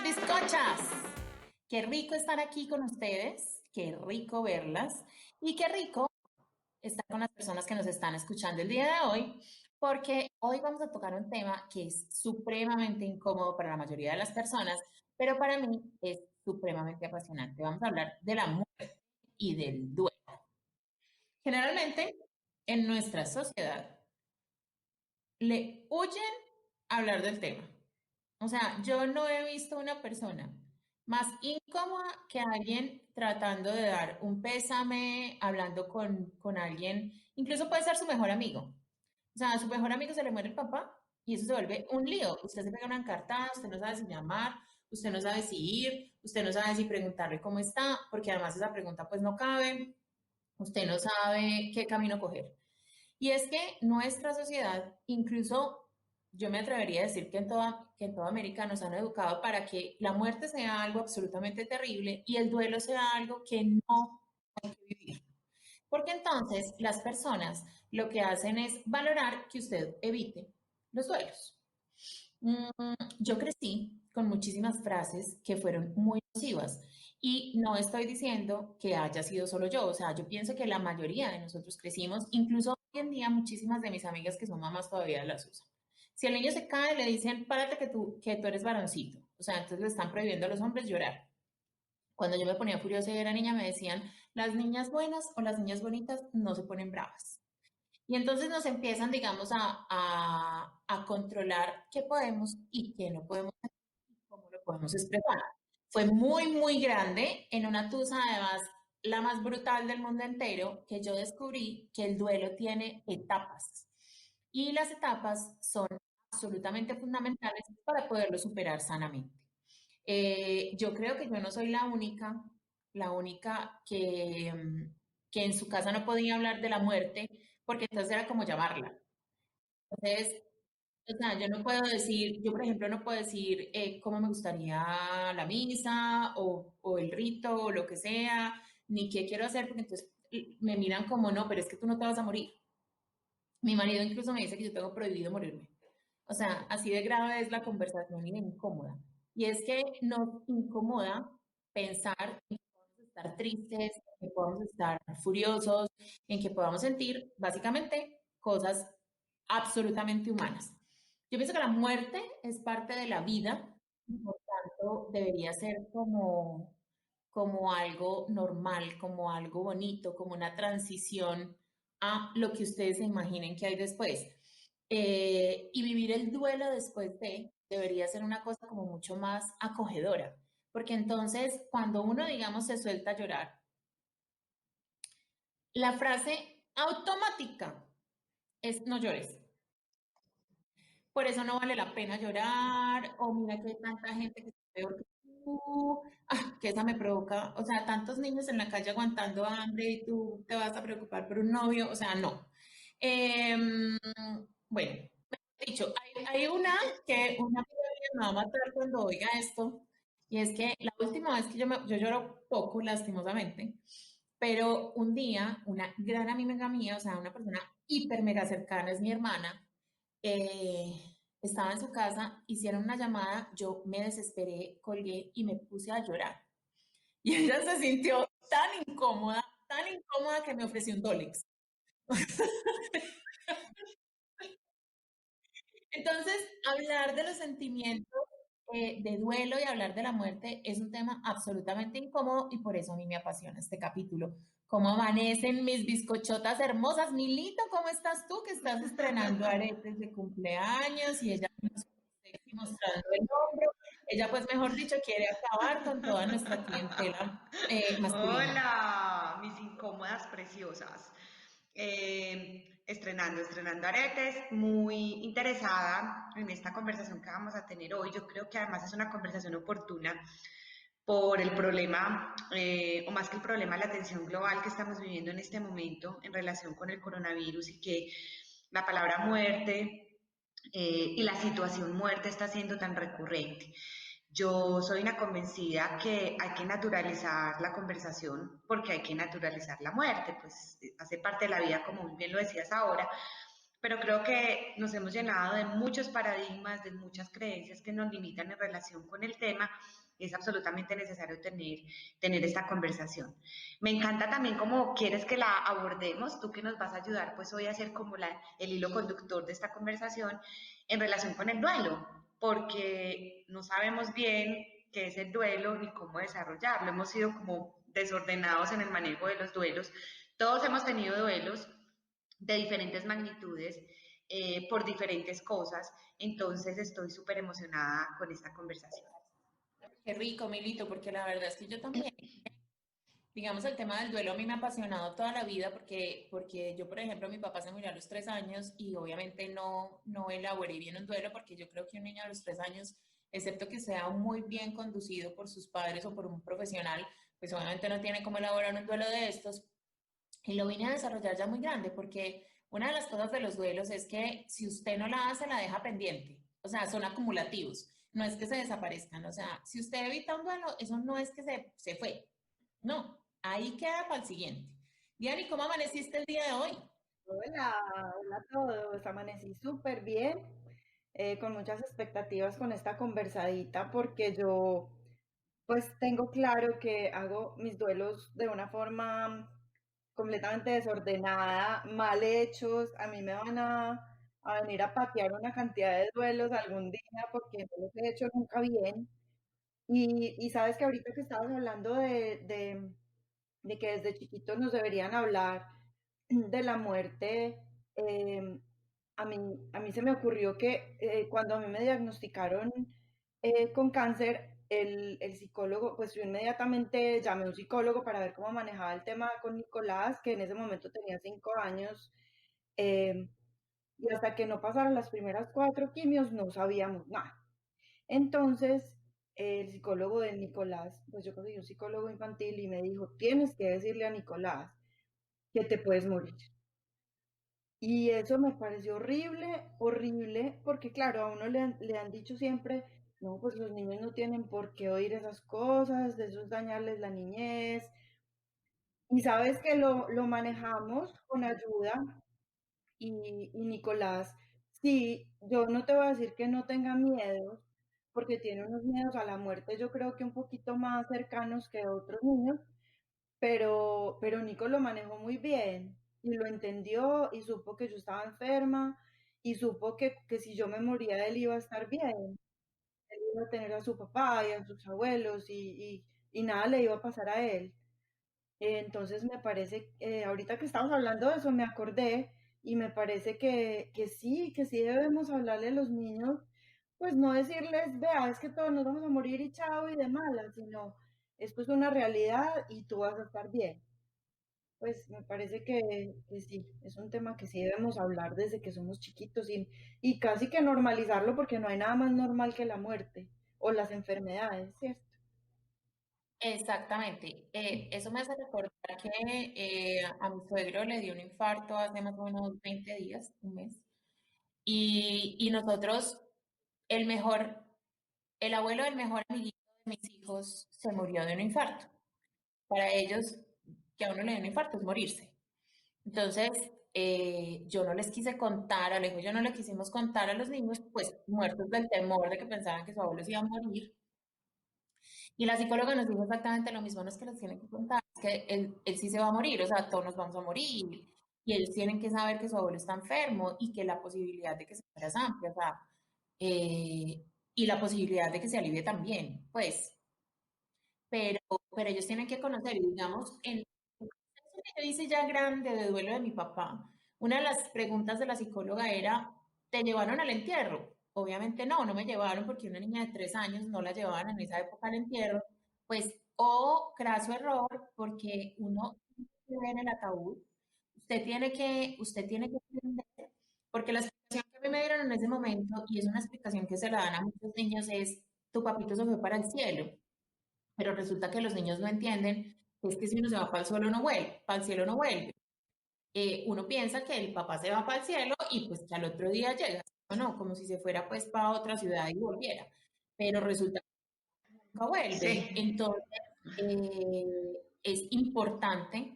bizcochas. Qué rico estar aquí con ustedes, qué rico verlas y qué rico estar con las personas que nos están escuchando el día de hoy, porque hoy vamos a tocar un tema que es supremamente incómodo para la mayoría de las personas, pero para mí es supremamente apasionante. Vamos a hablar de la muerte y del duelo. Generalmente, en nuestra sociedad, le huyen a hablar del tema. O sea, yo no he visto una persona más incómoda que alguien tratando de dar un pésame, hablando con alguien, incluso puede ser su mejor amigo. O sea, a su mejor amigo se le muere el papá y eso se vuelve un lío. Usted se pega una encartada, usted no sabe si llamar, usted no sabe si ir, usted no sabe si preguntarle cómo está, porque además esa pregunta pues no cabe, usted no sabe qué camino coger. Y es que nuestra sociedad, incluso yo me atrevería a decir que en toda América nos han educado para que la muerte sea algo absolutamente terrible y el duelo sea algo que no hay que vivir. Porque entonces las personas lo que hacen es valorar que usted evite los duelos. Mm, yo crecí con muchísimas frases que fueron muy nocivas y no estoy diciendo que haya sido solo yo, o sea, yo pienso que la mayoría de nosotros crecimos, incluso hoy en día muchísimas de mis amigas que son mamás todavía las usan. Si el niño se cae, le dicen, párate que tú eres varoncito, o sea, entonces le están prohibiendo a los hombres llorar. Cuando yo me ponía furiosa y era niña, me decían, las niñas buenas o las niñas bonitas no se ponen bravas. Y entonces nos empiezan, digamos, a controlar qué podemos y qué no podemos hacer, cómo lo podemos expresar. Fue muy, muy grande en una tusa, además, la más brutal del mundo entero, que yo descubrí que el duelo tiene etapas. Y las etapas son absolutamente fundamentales para poderlo superar sanamente. Yo creo que yo no soy la única que en su casa no podía hablar de la muerte, porque entonces era como llamarla. Entonces, o sea, yo no puedo decir, yo por ejemplo no puedo decir cómo me gustaría la misa o el rito o lo que sea, ni qué quiero hacer, porque entonces me miran como no, pero es que tú no te vas a morir. Mi marido incluso me dice que yo tengo prohibido morirme. O sea, así de grave es la conversación y de incómoda. Y es que nos incomoda pensar en que podemos estar tristes, en que podamos estar furiosos, en que podamos sentir básicamente cosas absolutamente humanas. Yo pienso que la muerte es parte de la vida y por tanto debería ser como algo normal, como algo bonito, como una transición a lo que ustedes se imaginen que hay después. Y vivir el duelo después de debería ser una cosa como mucho más acogedora, porque entonces cuando uno, digamos, se suelta a llorar, la frase automática es no llores. Por eso no vale la pena llorar, o mira que hay tanta gente que es peor que tú, que esa me provoca, o sea, tantos niños en la calle aguantando hambre y tú te vas a preocupar por un novio, o sea, no. Em, bueno, dicho, hay una amiga mía me va a matar cuando oiga esto, y es que la última vez que yo lloro poco, lastimosamente, pero un día una gran amiga mía, o sea, una persona hiper mega cercana, es mi hermana, estaba en su casa, hicieron una llamada, yo me desesperé, colgué y me puse a llorar. Y ella se sintió tan incómoda que me ofreció un Dolex. Entonces, hablar de los sentimientos de duelo y hablar de la muerte es un tema absolutamente incómodo y por eso a mí me apasiona este capítulo. ¿Cómo amanecen mis bizcochotas hermosas? Milito, ¿cómo estás tú que estás estrenando aretes de cumpleaños y ella sexy mostrando el hombro? Ella, pues, mejor dicho, quiere acabar con toda nuestra clientela masculina. Hola, mis incómodas preciosas. Estrenando aretes, muy interesada en esta conversación que vamos a tener hoy. Yo creo que además es una conversación oportuna por el problema, o más que el problema, la tensión global que estamos viviendo en este momento en relación con el coronavirus y que la palabra muerte y la situación muerte está siendo tan recurrente. Yo soy una convencida que hay que naturalizar la conversación porque hay que naturalizar la muerte, pues hace parte de la vida, como muy bien lo decías ahora, pero creo que nos hemos llenado de muchos paradigmas, de muchas creencias que nos limitan en relación con el tema. Y es absolutamente necesario tener esta conversación. Me encanta también cómo quieres que la abordemos, tú que nos vas a ayudar pues hoy a ser como el hilo conductor de esta conversación en relación con el duelo, porque no sabemos bien qué es el duelo ni cómo desarrollarlo. Hemos sido como desordenados en el manejo de los duelos. Todos hemos tenido duelos de diferentes magnitudes, por diferentes cosas. Entonces estoy súper emocionada con esta conversación. Qué rico, Milito, porque la verdad es que yo también, digamos, el tema del duelo a mí me ha apasionado toda la vida porque yo, por ejemplo, mi papá se murió a los 3 años y obviamente no elaboré bien un duelo porque yo creo que un niño a los 3 años, excepto que sea muy bien conducido por sus padres o por un profesional, pues obviamente no tiene cómo elaborar un duelo de estos. Y lo vine a desarrollar ya muy grande, porque una de las cosas de los duelos es que si usted no la hace, la deja pendiente. O sea, son acumulativos. No es que se desaparezcan. O sea, si usted evita un duelo, eso no es que se fue. No, ahí queda para el siguiente. Diana, ¿cómo amaneciste el día de hoy? Hola, hola a todos. Amanecí súper bien, con muchas expectativas con esta conversadita, porque yo pues tengo claro que hago mis duelos de una forma completamente desordenada, mal hechos. A mí me van a venir a patear una cantidad de duelos algún día porque no los he hecho nunca bien. Y sabes que ahorita que estabas hablando de que desde chiquitos nos deberían hablar de la muerte, eh, a mí se me ocurrió que cuando a mí me diagnosticaron con cáncer, el psicólogo, pues yo inmediatamente llamé a un psicólogo para ver cómo manejaba el tema con Nicolás, que en ese momento tenía 5 años, eh, y hasta que no pasaron las primeras 4 quimios no sabíamos nada. Entonces, el psicólogo de Nicolás, pues yo conseguí un psicólogo infantil y me dijo, tienes que decirle a Nicolás que te puedes morir. Y eso me pareció horrible, horrible, porque claro, a uno le han dicho siempre, no, pues los niños no tienen por qué oír esas cosas, de eso es dañarles la niñez. Y sabes que lo manejamos con ayuda y Nicolás, sí, yo no te voy a decir que no tenga miedo, porque tiene unos miedos a la muerte, yo creo que un poquito más cercanos que otros niños, pero Nico lo manejó muy bien y lo entendió y supo que yo estaba enferma y supo que si yo me moría él iba a estar bien, él iba a tener a su papá y a sus abuelos y nada le iba a pasar a él. Entonces me parece, ahorita que estamos hablando de eso, me acordé y me parece que sí debemos hablarle a los niños, pues no decirles, vea, es que todos nos vamos a morir y chao y de malas, sino esto es una realidad y tú vas a estar bien. Pues me parece que sí, es un tema que sí debemos hablar desde que somos chiquitos y casi que normalizarlo porque no hay nada más normal que la muerte o las enfermedades, ¿cierto? Exactamente. Eso me hace recordar que a mi suegro le dio un infarto hace más o menos 20 días, un mes. Y nosotros, el mejor, el abuelo del mejor amiguito de mis hijos se murió de un infarto. Para ellos, que a uno le dé un infarto es morirse. Entonces, yo no les quise contar, Alejo, yo no le quisimos contar a los niños, pues muertos del temor de que pensaban que su abuelo se iba a morir. Y la psicóloga nos dijo exactamente lo mismo, no es que les tienen que contar, es que él sí se va a morir, o sea, todos nos vamos a morir. Y ellos tienen que saber que su abuelo está enfermo y que la posibilidad de que se muera es amplia, o sea, eh, y la posibilidad de que se alivie también, pues, pero, pero ellos tienen que conocer, y digamos, en eso que yo hice ya grande de duelo de mi papá, una de las preguntas de la psicóloga era, ¿te llevaron al entierro? Obviamente no me llevaron porque una niña de 3 años no la llevaban en esa época al entierro, pues, craso error, porque uno se ve en el ataúd, usted tiene que entender, porque la explicación que a mí me dieron en ese momento, y es una explicación que se la dan a muchos niños, es, tu papito se fue para el cielo, pero resulta que los niños no entienden que es que si uno se va para el cielo no vuelve, para el cielo no vuelve. Uno piensa que el papá se va para el cielo y pues que al otro día llega, no, como si se fuera pues para otra ciudad y volviera, pero resulta que nunca vuelven. Sí, Entonces, es importante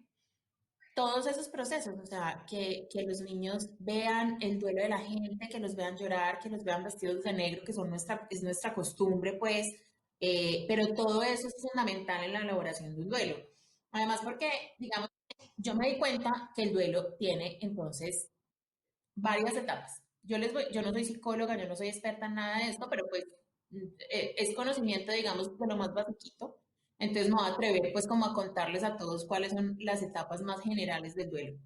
todos esos procesos, o sea, que los niños vean el duelo de la gente, que los vean llorar, que los vean vestidos de negro, que son es nuestra costumbre, pues, pero todo eso es fundamental en la elaboración de un duelo. Además, porque, digamos, yo me di cuenta que el duelo tiene entonces varias etapas. Yo no soy psicóloga, yo no soy experta en nada de esto, pero pues es conocimiento, digamos, de lo más basiquito. Entonces me voy a atrever pues como a contarles a todos cuáles son las etapas más generales del duelo.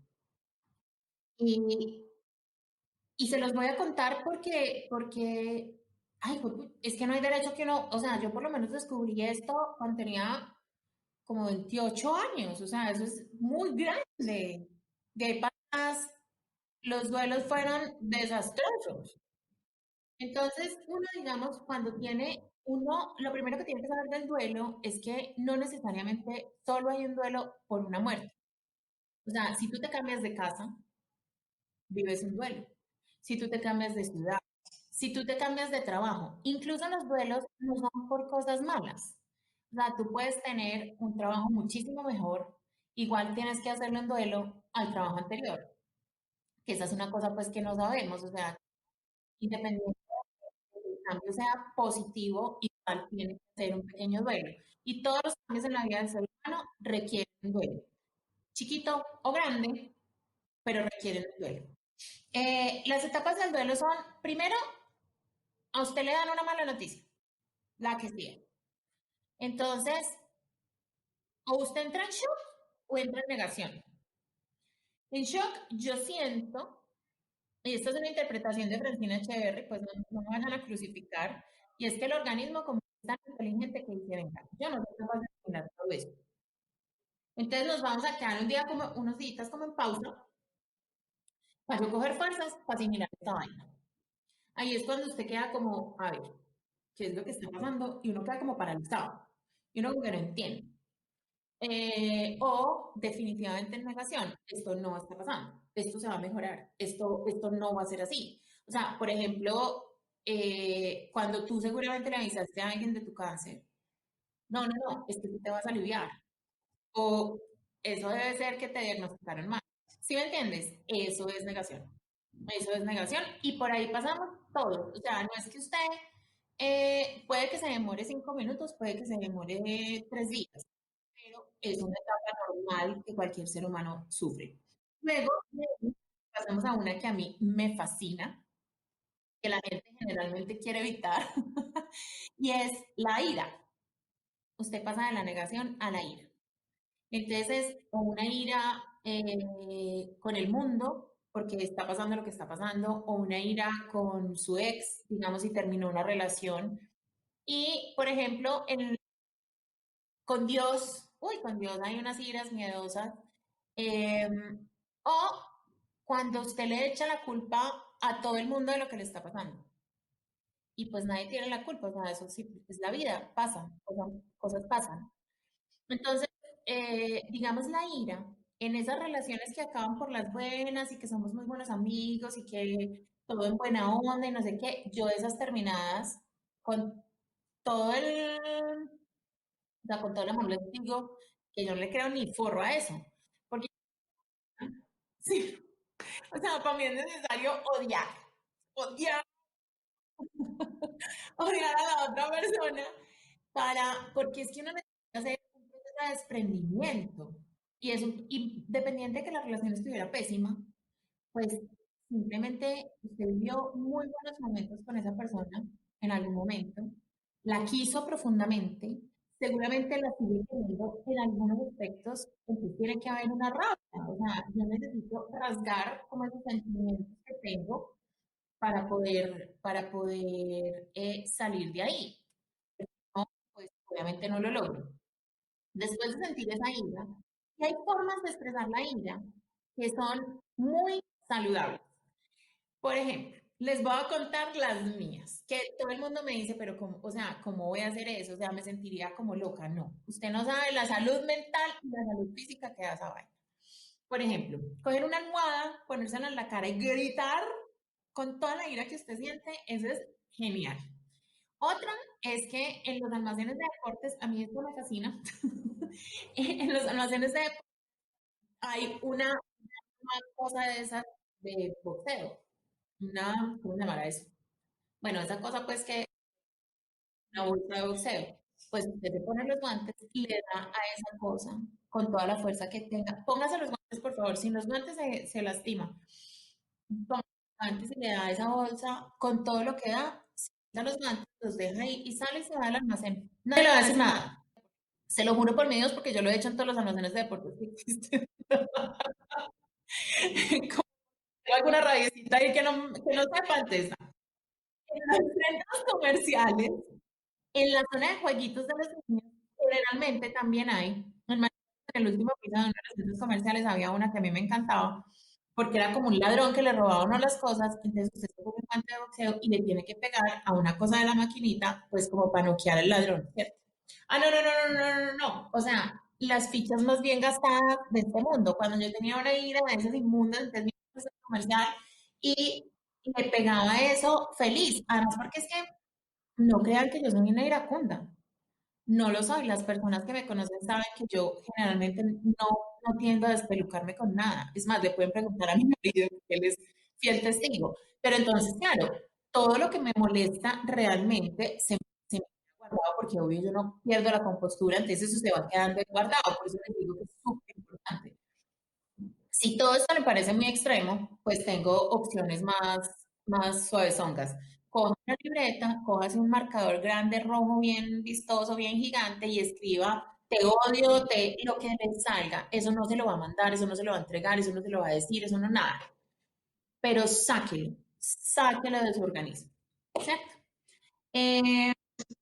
Y, y se los voy a contar ay, es que no hay derecho que uno, o sea, yo por lo menos descubrí esto cuando tenía como 28 años, o sea, eso es muy grande. De ahí para atrás, los duelos fueron desastrosos. Entonces, uno, digamos, lo primero que tiene que saber del duelo es que no necesariamente solo hay un duelo por una muerte. O sea, si tú te cambias de casa, vives un duelo. Si tú te cambias de ciudad, si tú te cambias de trabajo, incluso los duelos no son por cosas malas. O sea, tú puedes tener un trabajo muchísimo mejor, igual tienes que hacerlo en duelo al trabajo anterior, que esa es una cosa pues que no sabemos, o sea, independientemente el cambio sea positivo, igual tiene que ser un pequeño duelo. Y todos los cambios en la vida del ser humano requieren un duelo, chiquito o grande, pero requieren un duelo. Las etapas del duelo son, primero, a usted le dan una mala noticia, la que sea. Entonces, o usted entra en shock o entra en negación. En shock, yo siento, y esta es una interpretación de Francina Echeverry, pues no me van a crucificar, y es que el organismo como es tan inteligente que dice, venga, yo no soy capaz de asimilar todo esto. Entonces nos vamos a quedar un día como, unos días como en pausa, para yo coger fuerzas para asimilar esta vaina. Ahí es cuando usted queda como, a ver, ¿qué es lo que está pasando? Y uno queda como paralizado, y uno como que no entiende. O definitivamente en negación, esto no está pasando, esto se va a mejorar, esto no va a ser así. O sea, por ejemplo, cuando tú seguramente le avisaste a alguien de tu cáncer, no, es que tú te vas a aliviar. O eso debe ser que te diagnosticaron mal. ¿Sí me entiendes? Eso es negación. Eso es negación. Y por ahí pasamos todos. O sea, no es que usted puede que se demore 5 minutos, puede que se demore 3 días, pero es una etapa normal que cualquier ser humano sufre. Luego pasamos a una que a mí me fascina, que la gente generalmente quiere evitar, y es la ira. Usted pasa de la negación a la ira. Entonces es o una ira con el mundo, porque está pasando lo que está pasando, o una ira con su ex, digamos, si terminó una relación. Y, por ejemplo, con Dios, uy, con Dios hay unas iras miedosas. O cuando usted le echa la culpa a todo el mundo de lo que le está pasando. Y pues nadie tiene la culpa, o sea, eso sí, es la vida, pasan, cosas pasan. Entonces, digamos la ira en esas relaciones que acaban por las buenas y que somos muy buenos amigos y que todo en buena onda y no sé qué, yo esas terminadas con todo el, o sea, con todo el amor les digo que yo no le creo ni forro a eso, porque sí, o sea, para mí es necesario odiar, odiar a la otra persona porque es que uno necesita hacer un proceso de desprendimiento. Independiente de que la relación estuviera pésima, pues simplemente usted vivió muy buenos momentos con esa persona en algún momento, la quiso profundamente, seguramente la sigue queriendo en algunos aspectos, entonces tiene que haber una rabia, o sea, yo necesito rasgar como esos sentimientos que tengo para poder salir de ahí. No, pues obviamente no lo logro. Después de sentir esa ira, y hay formas de expresar la ira que son muy saludables. Por ejemplo, les voy a contar las mías, que todo el mundo me dice, pero cómo, o sea, ¿cómo voy a hacer eso? O sea, me sentiría como loca. No, usted no sabe la salud mental y la salud física que da esa vaina. Por ejemplo, coger una almohada, ponérsela en la cara y gritar con toda la ira que usted siente, eso es genial. Otra es que en los almacenes de deportes, a mí esto me fascina, en los almacenes de deportes hay una cosa de esas de boxeo, ¿cómo se llamará eso? Bueno, esa cosa pues que una bolsa de boxeo, pues usted se pone los guantes y le da a esa cosa con toda la fuerza que tenga. Póngase los guantes, por favor, sin los guantes se lastima. Póngase los guantes y le da a esa bolsa con todo lo que da, se quita los guantes, los deja ahí y sale y se va al almacén. Nadie le va a decir nada. Se lo juro por mi Dios porque yo lo he hecho en todos los almacenes de deportes que existen. Como tengo alguna radiecita ahí que no sepa antes. En los centros comerciales, en la zona de jueguitos de los niños, generalmente también hay, en el último piso de uno de los centros comerciales había una que a mí me encantaba, porque era como un ladrón que le robaba a uno las cosas, entonces usted se pone un guante de boxeo y le tiene que pegar a una cosa de la maquinita, pues como para noquear al ladrón, ¿cierto? Ah, no, no, no, no, no, no, no. O sea, las fichas más bien gastadas de este mundo. Cuando yo tenía una ira de esas inmundas, entonces mi centro comercial y le pegaba eso feliz. Además, porque es que no crean que yo soy una iracunda. No lo soy. Las personas que me conocen saben que yo generalmente no tiendo a despelucarme con nada. Es más, le pueden preguntar a mi marido, que él es fiel testigo. Pero entonces, claro, todo lo que me molesta realmente se me queda guardado porque obvio yo no pierdo la compostura, entonces eso se va quedando ahí guardado. Por eso les digo que es súper importante. Si todo esto le parece muy extremo, pues tengo opciones más suavezongas. Coja una libreta, cójase un marcador grande, rojo, bien vistoso, bien gigante y escriba te odio, lo que le salga. Eso no se lo va a mandar, eso no se lo va a entregar, eso no se lo va a decir, eso no nada. Pero sáquelo de su organismo. ¿Cierto? Eh,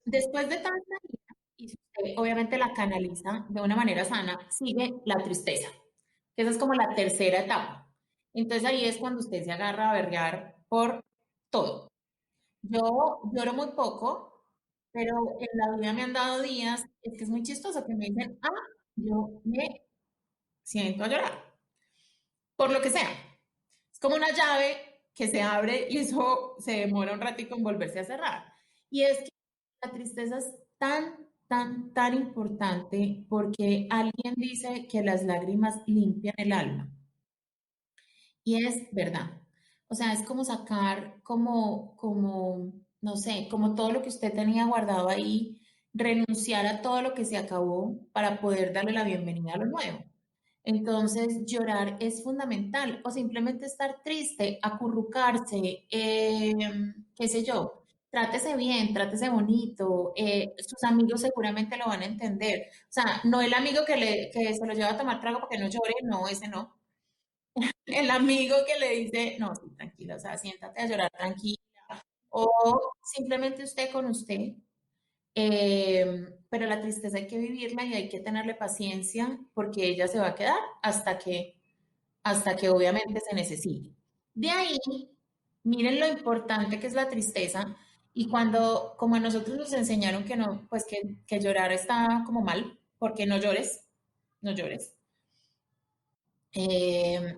Después de tanta ira, y si usted obviamente la canaliza de una manera sana, sigue la tristeza. Esa es como la tercera etapa. Entonces ahí es cuando usted se agarra a berrear por todo. Yo lloro muy poco, pero en la vida me han dado días, es que es muy chistoso que me dicen, yo me siento a llorar, por lo que sea. Es como una llave que se abre y eso se demora un ratito en volverse a cerrar. Y es que la tristeza es tan, tan, tan importante porque alguien dice que las lágrimas limpian el alma. Y es verdad. O sea, es como sacar, no sé, como todo lo que usted tenía guardado ahí, renunciar a todo lo que se acabó para poder darle la bienvenida a lo nuevo. Entonces, llorar es fundamental o simplemente estar triste, acurrucarse, qué sé yo, trátese bien, trátese bonito, sus amigos seguramente lo van a entender. O sea, no el amigo que se lo lleva a tomar trago porque no llore, no, ese no. El amigo que le dice, no, sí, tranquila, o sea, siéntate a llorar tranquila. O simplemente usted con usted. Pero la tristeza hay que vivirla y hay que tenerle paciencia porque ella se va a quedar hasta que obviamente se necesite. De ahí, miren lo importante que es la tristeza y cuando, como a nosotros nos enseñaron que no, pues que llorar está como mal, porque no llores, no llores. Eh,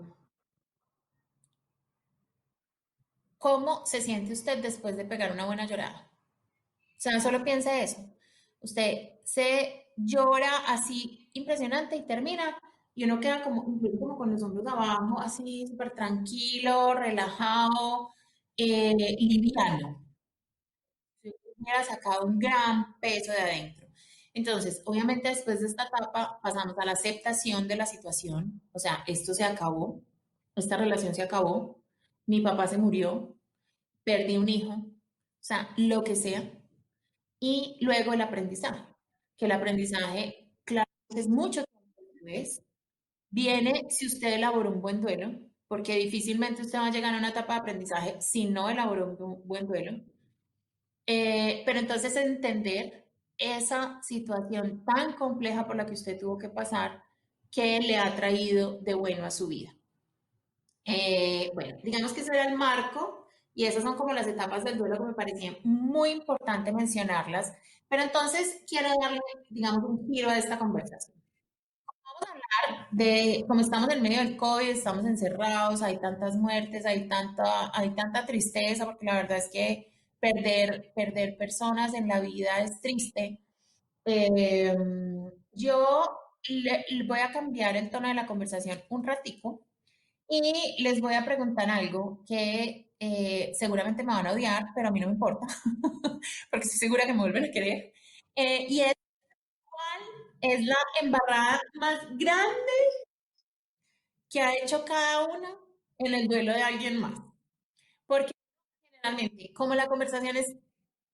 ¿Cómo se siente usted después de pegar una buena llorada? O sea, solo piense eso. Usted se llora así impresionante y termina y uno queda como, incluso como con los hombros abajo, así súper tranquilo, relajado, liviano. Si hubiera sacado un gran peso de adentro. Entonces, obviamente después de esta etapa pasamos a la aceptación de la situación, o sea, esto se acabó, esta relación se acabó, mi papá se murió, perdí un hijo, o sea, lo que sea. Y luego el aprendizaje, que el aprendizaje, claro, es mucho tiempo después, viene si usted elaboró un buen duelo, porque difícilmente usted va a llegar a una etapa de aprendizaje si no elaboró un buen duelo. Pero entonces entender esa situación tan compleja por la que usted tuvo que pasar, que le ha traído de bueno a su vida. Bueno, digamos que ese era el marco y esas son como las etapas del duelo que me parecían muy importante mencionarlas, pero entonces quiero darle, digamos, un giro a esta conversación. Como estamos en medio del COVID, estamos encerrados, hay tantas muertes, hay tanta tristeza, porque la verdad es que perder personas en la vida es triste. Yo voy a cambiar el tono de la conversación un ratico y les voy a preguntar algo que seguramente me van a odiar, pero a mí no me importa, porque estoy segura que me vuelven a querer. Y es, ¿cuál es la embarrada más grande que ha hecho cada una en el duelo de alguien más? Porque generalmente, como la conversación es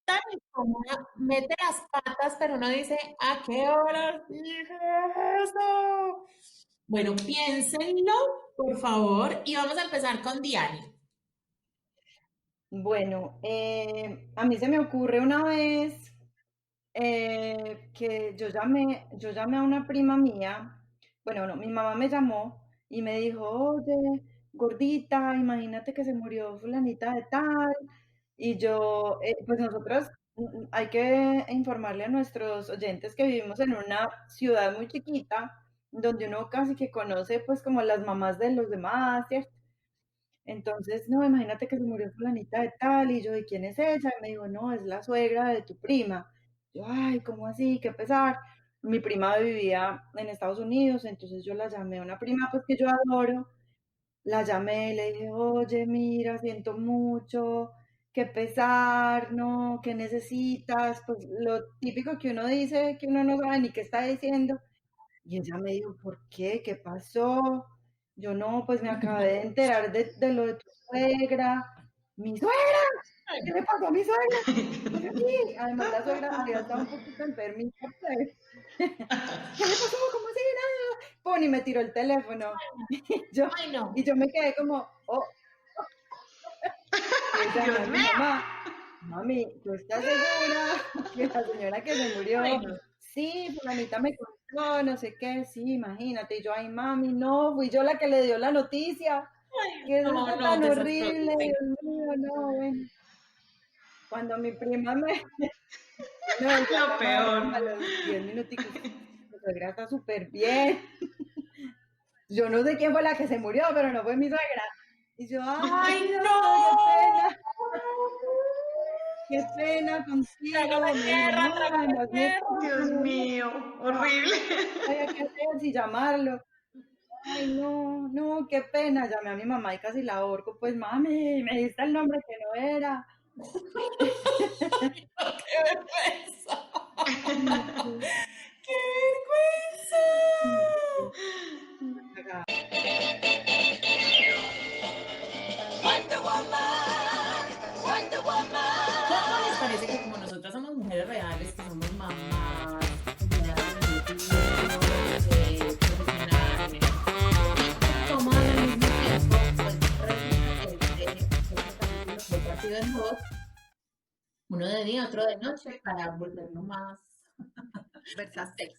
tan incómoda, mete las patas, pero uno dice, ¿a qué hora dije eso? Bueno, piénsenlo, por favor, y vamos a empezar con Diani. Bueno, a mí se me ocurre una vez que yo llamé a una prima mía, bueno, no, mi mamá me llamó y me dijo, oye, gordita, imagínate que se murió fulanita de tal, y yo, pues nosotros hay que informarle a nuestros oyentes que vivimos en una ciudad muy chiquita, donde uno casi que conoce pues como las mamás de los demás, ¿cierto? Entonces, no, imagínate que se murió fulanita de tal, y yo, ¿y quién es ella? Y me dijo, no, es la suegra de tu prima. Yo, ay, ¿cómo así? Qué pesar. Mi prima vivía en Estados Unidos, entonces yo la llamé a una prima pues que yo adoro, la llamé, le dije, oye, mira, siento mucho, qué pesar, no, qué necesitas, pues lo típico que uno dice, que uno no sabe ni qué está diciendo. Y ella me dijo, ¿por qué? ¿Qué pasó? Yo no, pues me acabé de enterar de lo de tu suegra. ¿Mi suegra? ¿Qué le pasó a mi suegra? Pues sí, además la suegra había estado un poquito enfermita, pues. ¿Qué le pasó? ¿Cómo así? Nada. Pon y me tiró el teléfono. Y yo, Ay, no. y yo me quedé como, oh, entonces llamé Dios a mi mío. mamá, mami, ¿tú estás segura que la señora que se Ay, murió? no. Sí, fulanita me contó, no sé qué, sí, imagínate. Y yo, ay, mami, no, fui yo la que le dio la noticia. Ay, ¿Qué es no, esto no, tan desastroso. horrible? Sí. Dios mío, no, bueno. Cuando mi prima me volvió a Lo llamar peor. como a los 10 minuticos, mi suegra está súper bien. Yo no sé quién fue la que se murió, pero no fue mi suegra. Y yo, ay, ¡Ay, no, qué no! pena. Qué pena Trágame contigo. Me dijo, tierra, no, trágame además mi tierra. esposo Dios no mío. Horrible. sabía qué hacer, si llamarlo. Ay, no, no, qué pena. Llamé a mi mamá y casi la ahorco. Pues, mami, me diste el nombre que no era. ¡Qué vergüenza! Sí, sí, ¡Qué vergüenza! sí, sí. Cagada. ¿Cómo les parece que como nosotras somos mujeres reales, que somos mamás, empleadas domicilio, profesionales y cómodas al mismo tiempo, pues resulta que este capítulo fue partido en dos, uno de día, otro de noche, para volverlo más Versátiles.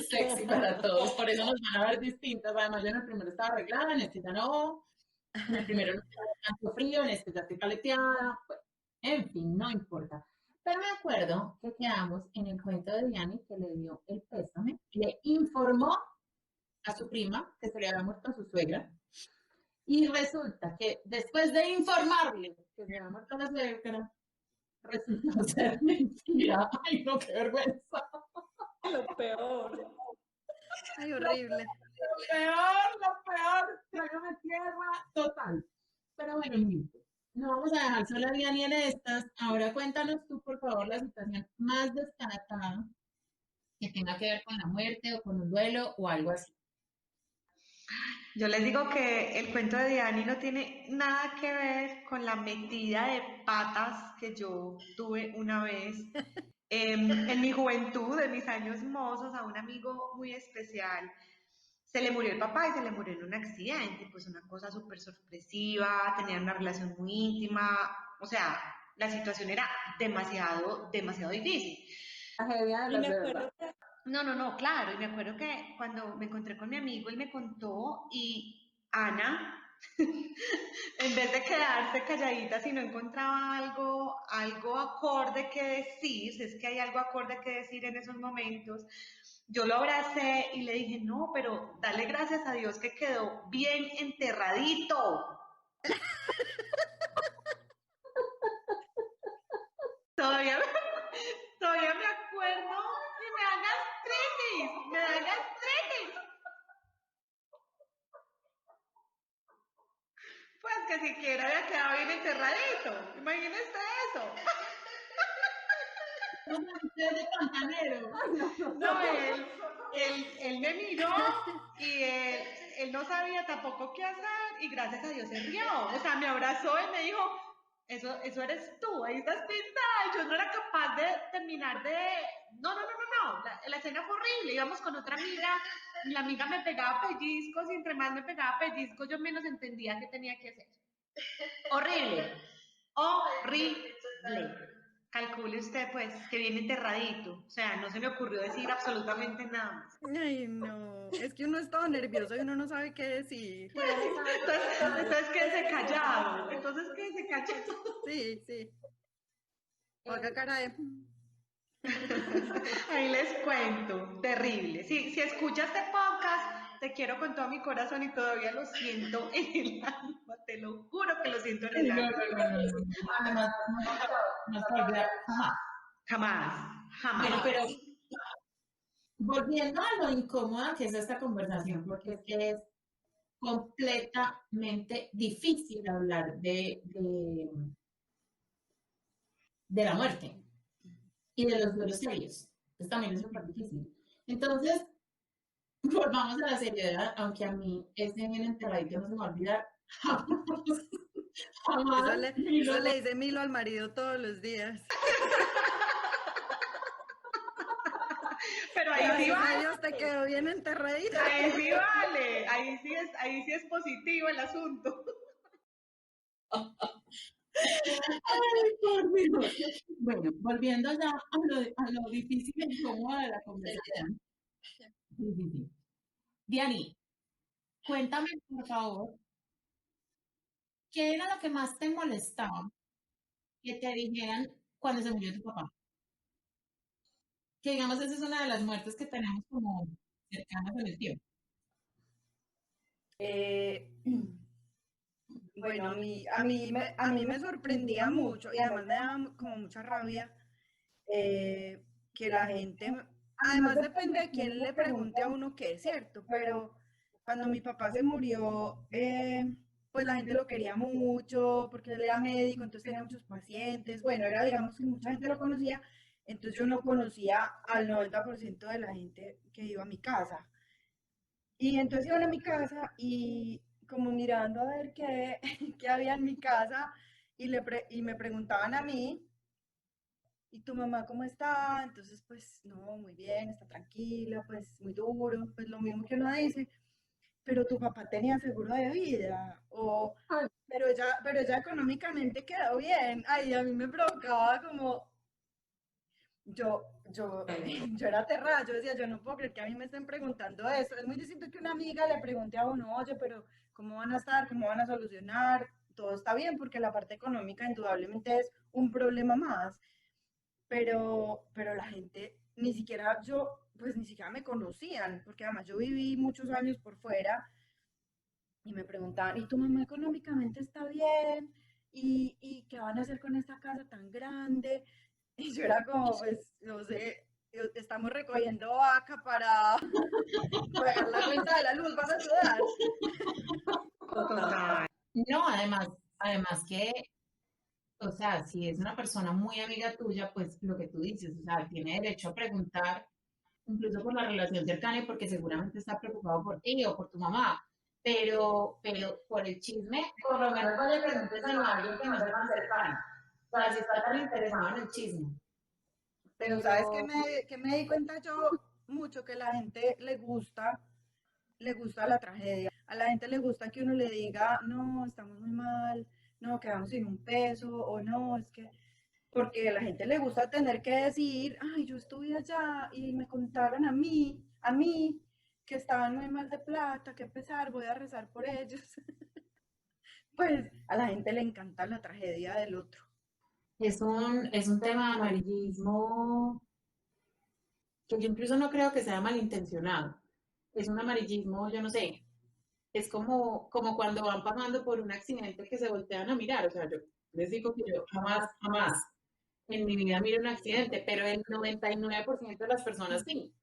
sexy para todos. Por eso nos van a ver distintas. Además, yo en el primero estaba arreglada, en este ya no. En el primero no estaba tanto frío, en este ya estoy caleteada. Bueno, en fin, no importa. Pero me acuerdo que quedamos en el cuento de Diani que le dio el pésame, le informó a su prima que se le había muerto a su suegra. Y resulta que después de informarle que se le había muerto a la suegra, resultó ser mentira. Ay, no, qué vergüenza. Lo peor. Ay, horrible. Lo peor, trágame tierra, total. Pero bueno, listo. No vamos a dejar sola a Diani en estas. Ahora cuéntanos tú, por favor, la situación más descaratada que tenga que ver con la muerte o con un duelo o algo así. Yo les digo que el cuento de Diani no tiene nada que ver con la metida de patas que yo tuve una vez en mi juventud, en mis años mozos, a un amigo muy especial. Se le murió el papá y se le murió en un accidente, pues una cosa súper sorpresiva, tenían una relación muy íntima, o sea, la situación era demasiado, demasiado difícil. Tragedia de Y las me de acuerdo verdad. que No, no, no, claro, y me acuerdo que cuando me encontré con mi amigo, él me contó y Ana, en vez de quedarse calladita si no encontraba algo acorde que decir, si es que hay algo acorde que decir en esos momentos, yo lo abracé y le dije, no, pero dale gracias a Dios que quedó bien enterradito. Todavía, todavía me acuerdo y me da gastritis, siquiera había quedado bien enterradito. Imagínense eso. De pantanero. No, él me miró y él no sabía tampoco qué hacer y gracias a Dios se rió. O sea, me abrazó y me dijo, eso eres tú, ahí estás pintada. Y yo no era capaz de terminar de... No. La escena fue horrible. Íbamos con otra amiga, la amiga me pegaba pellizcos y entre más me pegaba pellizcos yo menos entendía qué tenía que hacer. Horrible. Horrible. Calcule usted, pues, que viene enterradito. O sea, no se me ocurrió decir absolutamente nada más. Ay, no. Es que uno es todo nervioso y uno no sabe qué decir. Entonces quédese callado. Entonces quédese callado. Sí. O haga cara de... Ahí les cuento. Terrible. Si escuchas este podcast, te quiero con todo mi corazón y todavía lo siento en el alma. Te lo juro que lo siento en el alma. Además, no se olvida jamás. Jamás. Bueno, pero volviendo a lo incómoda que es esta conversación, porque es que es completamente difícil hablar de la muerte y de los duelos serios. Pues también es súper difícil. Entonces, volvamos a la seriedad, aunque a mí ese bien enterradito no se me va a olvidar jamás. Eso le dice Milo al marido todos los días. Pero ahí sí vale. Dios te quedó bien enterradito. Ahí sí vale. Ahí sí es positivo el asunto. Ay, por Dios. Bueno, volviendo ya a lo difícil y incómodo de la conversación. Sí. Diani, cuéntame, por favor, ¿qué era lo que más te molestaba que te dijeran cuando se murió tu papá? Que digamos, esa es una de las muertes que tenemos como cercanas en el tiempo. Bueno, a mí me sorprendía mucho y además me daba como mucha rabia que la gente, además depende de quién le pregunte a uno qué es cierto, pero cuando mi papá se murió, pues la gente lo quería mucho porque él era médico, entonces tenía muchos pacientes, bueno, era digamos que mucha gente lo conocía, entonces yo no conocía al 90% de la gente que iba a mi casa. Y entonces iban a mi casa y como mirando a ver qué, qué había en mi casa y me preguntaban a mí, ¿y tu mamá cómo está? Entonces, pues, no, muy bien, está tranquila, pues, muy duro, pues lo mismo que uno dice, pero tu papá tenía seguro de vida, o, pero ella económicamente quedó bien. Ay, a mí me provocaba como, yo era aterrada, yo decía, yo no puedo creer que a mí me estén preguntando eso. Es muy distinto que una amiga le pregunte a uno, oye, pero ¿cómo van a estar? ¿Cómo van a solucionar? Todo está bien, porque la parte económica indudablemente es un problema más, pero la gente, ni siquiera pues ni siquiera me conocían, porque además yo viví muchos años por fuera y me preguntaban, ¿y tu mamá económicamente está bien? ¿Y qué van a hacer con esta casa tan grande? Y yo era como, pues, no sé, estamos recogiendo vaca para pagar la cuenta de la luz, ¿vas a ayudar? No, además que, o sea, si es una persona muy amiga tuya, pues lo que tú dices, o sea, tiene derecho a preguntar, incluso por la relación cercana y porque seguramente está preocupado por ti o por tu mamá, pero por el chisme, por lo menos vaya pregúnteselo a alguien que no sea tan cercano, o sea, si está tan interesado en el chisme. Pero ¿sabes qué me di cuenta yo? Mucho que a la gente le gusta la tragedia. A la gente le gusta que uno le diga, no, estamos muy mal, no, quedamos sin un peso, o no, es que, porque a la gente le gusta tener que decir, ay, yo estuve allá y me contaron a mí, que estaban muy mal de plata, qué pesar, voy a rezar por ellos. Pues a la gente le encanta la tragedia del otro. Es un tema de amarillismo que yo incluso no creo que sea malintencionado. Es un amarillismo, yo no sé, es como cuando van pasando por un accidente que se voltean a mirar. O sea, yo les digo que yo jamás en mi vida miro un accidente, pero el 99% de las personas sí.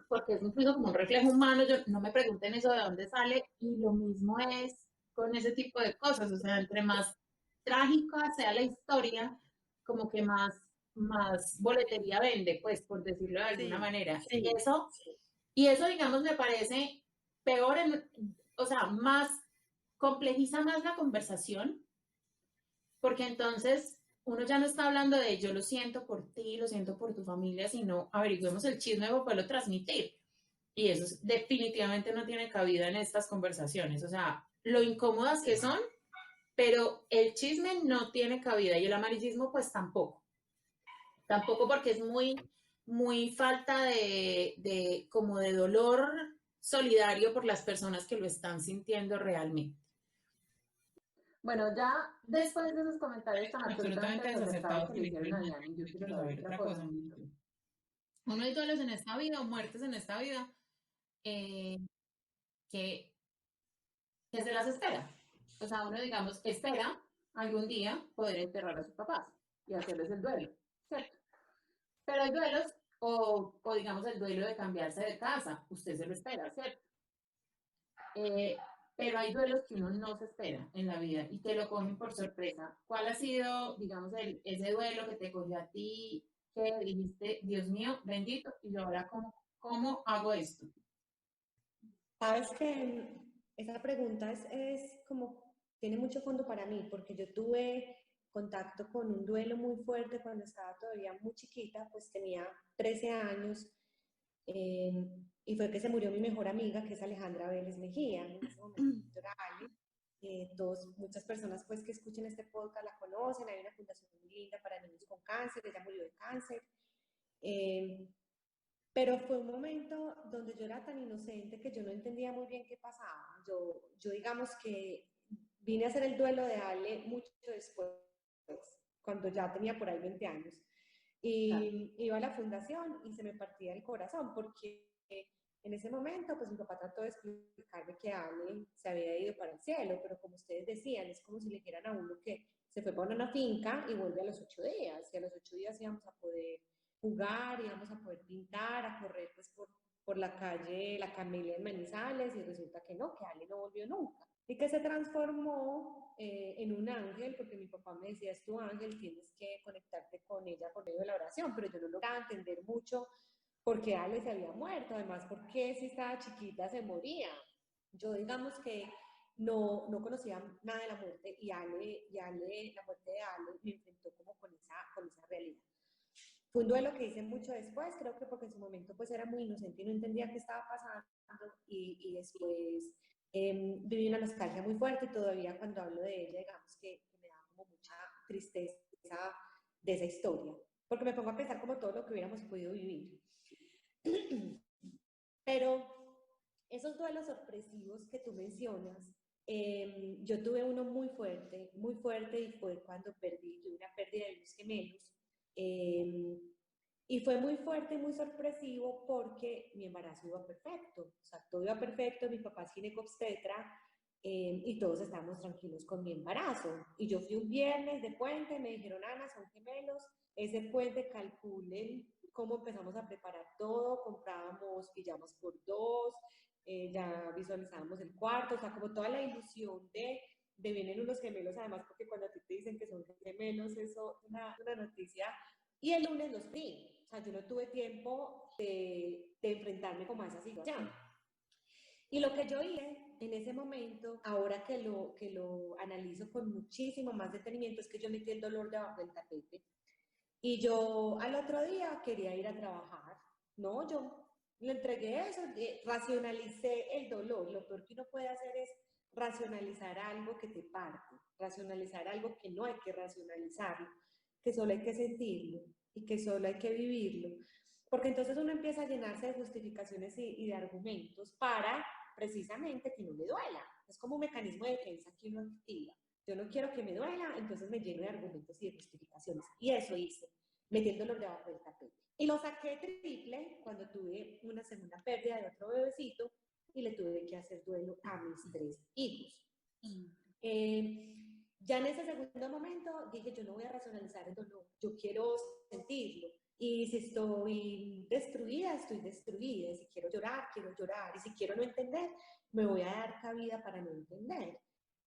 Porque es incluso como un reflejo humano. No me pregunten eso de dónde sale, y lo mismo es con ese tipo de cosas. O sea, entre más trágica sea la historia, como que más boletería vende, pues, por decirlo de alguna Sí, manera. Sí, Y eso, digamos, me parece peor, o sea, más, complejiza más la conversación, porque entonces uno ya no está hablando de yo lo siento por ti, lo siento por tu familia, sino averigüemos el chisme para poderlo transmitir. Y eso definitivamente no tiene cabida en estas conversaciones. O sea, lo incómodas que son, pero el chisme no tiene cabida y el amarillismo pues tampoco. Tampoco porque es muy falta como de dolor solidario por las personas que lo están sintiendo realmente. Bueno, ya después de esos comentarios tan absolutamente desacertados que le hicieron a Diana, yo quiero saber otra cosa. Uno hay duelos en esta vida o muertes en esta vida eh, que, que se las espera. O sea, uno, digamos, espera algún día poder enterrar a sus papás y hacerles el duelo, ¿cierto? Pero hay duelos, o digamos el duelo de cambiarse de casa, usted se lo espera, ¿cierto? Eh, pero hay duelos que uno no se espera en la vida y que lo cogen por sorpresa. ¿Cuál ha sido, digamos, ese duelo que te cogió a ti, que dijiste, Dios mío, bendito, y yo ahora cómo hago esto? Sabes que esa pregunta es como, tiene mucho fondo para mí, porque yo tuve contacto con un duelo muy fuerte cuando estaba todavía muy chiquita, pues tenía 13 años, eh, y fue que se murió mi mejor amiga, que es Alejandra Vélez Mejía. En ese momento yo era Ale. Muchas personas pues que escuchen este podcast la conocen, hay una fundación muy linda para niños con cáncer, ella murió de cáncer. Eh, pero fue un momento donde yo era tan inocente que yo no entendía muy bien qué pasaba. Yo digamos que vine a hacer el duelo de Ale mucho después, cuando ya tenía por ahí 20 años. Y iba a la fundación y se me partía el corazón porque en ese momento pues mi papá trató de explicarme que Ale se había ido para el cielo, pero como ustedes decían, es como si le dijeran a uno que se fue para una finca y vuelve a los 8 días, y a los 8 días íbamos a poder jugar, íbamos a poder pintar, a correr pues por la calle La Camelia en Manizales, y resulta que no, que Ale no volvió nunca. Y que se transformó en un ángel, porque mi papá me decía, es tu ángel, tienes que conectarte con ella por medio de la oración, pero yo no lograba entender mucho por qué Ale se había muerto, además, por qué si estaba chiquita se moría. Yo digamos que no conocía nada de la muerte, y la muerte de Ale me enfrentó como con esa realidad. Fue un duelo que hice mucho después, creo que porque en su momento pues era muy inocente y no entendía qué estaba pasando, y después viví una nostalgia muy fuerte, y todavía cuando hablo de ella, digamos que me da como mucha tristeza de esa historia, porque me pongo a pensar como todo lo que hubiéramos podido vivir. Pero esos duelos sorpresivos que tú mencionas, yo tuve uno muy fuerte, y fue cuando tuve una pérdida de mis gemelos. Eh, y fue muy fuerte y muy sorpresivo porque mi embarazo iba perfecto, o sea, todo iba perfecto, mi papá es ginecobstetra, y todos estábamos tranquilos con mi embarazo. Y yo fui un viernes de puente, me dijeron, Ana, son gemelos, ese puente calculen cómo empezamos a preparar todo, comprábamos pijamas por dos, ya visualizábamos el cuarto, o sea, como toda la ilusión de vienen unos gemelos, además porque cuando a ti te dicen que son gemelos, eso es una noticia. Y el lunes los vi, o sea, yo no tuve tiempo de enfrentarme como a esa situación. Y lo que yo hice en ese momento, ahora que lo analizo con muchísimo más detenimiento, es que yo metí el dolor debajo del tapete. Y yo al otro día quería ir a trabajar. No, yo le entregué eso, racionalicé el dolor. Lo peor que uno puede hacer es racionalizar algo que te parte, racionalizar algo que no hay que racionalizarlo, que solo hay que sentirlo y que solo hay que vivirlo. Porque entonces uno empieza a llenarse de justificaciones y de argumentos para precisamente que no le duela. Es como un mecanismo de defensa que uno activa. Yo no quiero que me duela, entonces me lleno de argumentos y de justificaciones. Y eso hice, metiéndolo debajo del tapete. Y lo saqué triple cuando tuve una segunda pérdida de otro bebecito y le tuve que hacer duelo a mis 3 hijos. Ya en ese segundo momento dije, yo no voy a racionalizar el dolor, yo quiero sentirlo. Y si estoy destruida, estoy destruida. Y si quiero llorar, quiero llorar. Y si quiero no entender, me voy a dar cabida para no entender.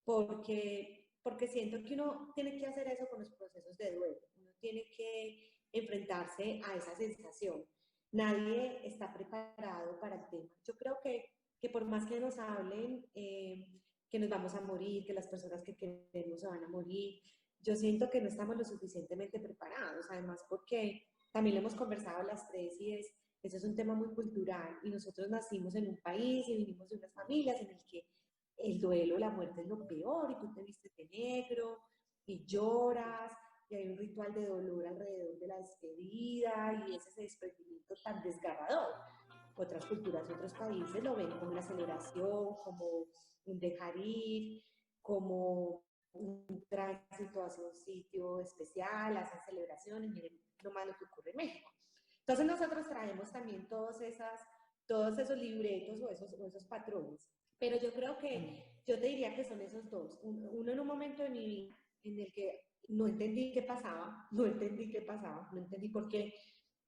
porque siento que uno tiene que hacer eso con los procesos de duelo, uno tiene que enfrentarse a esa sensación. Nadie está preparado para el tema. Yo creo que por más que nos hablen, que nos vamos a morir, que las personas que queremos se van a morir, yo siento que no estamos lo suficientemente preparados, además porque también lo hemos conversado las tres y eso es un tema muy cultural y nosotros nacimos en un país y vinimos de unas familias en el que el duelo, la muerte es lo peor y tú te vistes de negro y lloras y hay un ritual de dolor alrededor de la despedida y ese desprendimiento tan desgarrador. Otras culturas, otros países lo ven como una celebración, como un dejar ir, como un tránsito hacia un sitio especial, hacen celebraciones, miren nomás lo que ocurre en México. Entonces nosotros traemos también todos esos libretos o esos patrones. Pero yo creo que, yo te diría que son esos dos. Uno en un momento de mi vida en el que no entendí qué pasaba, no entendí por qué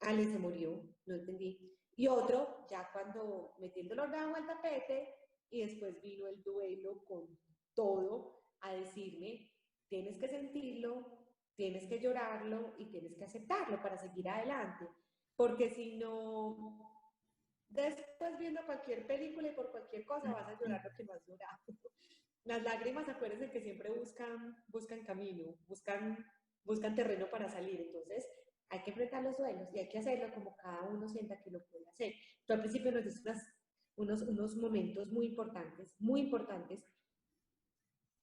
Ale se murió, no entendí. Y otro, ya cuando metí el dolor de agua al tapete y después vino el duelo con todo a decirme, tienes que sentirlo, tienes que llorarlo y tienes que aceptarlo para seguir adelante. Porque si no, después viendo cualquier película y por cualquier cosa vas a llorar lo que no has llorado. Las lágrimas, acuérdense que siempre buscan camino, buscan terreno para salir. Entonces, hay que enfrentar los duelos y hay que hacerlo como cada uno sienta que lo puede hacer. Tú al principio nos diste unos momentos muy importantes,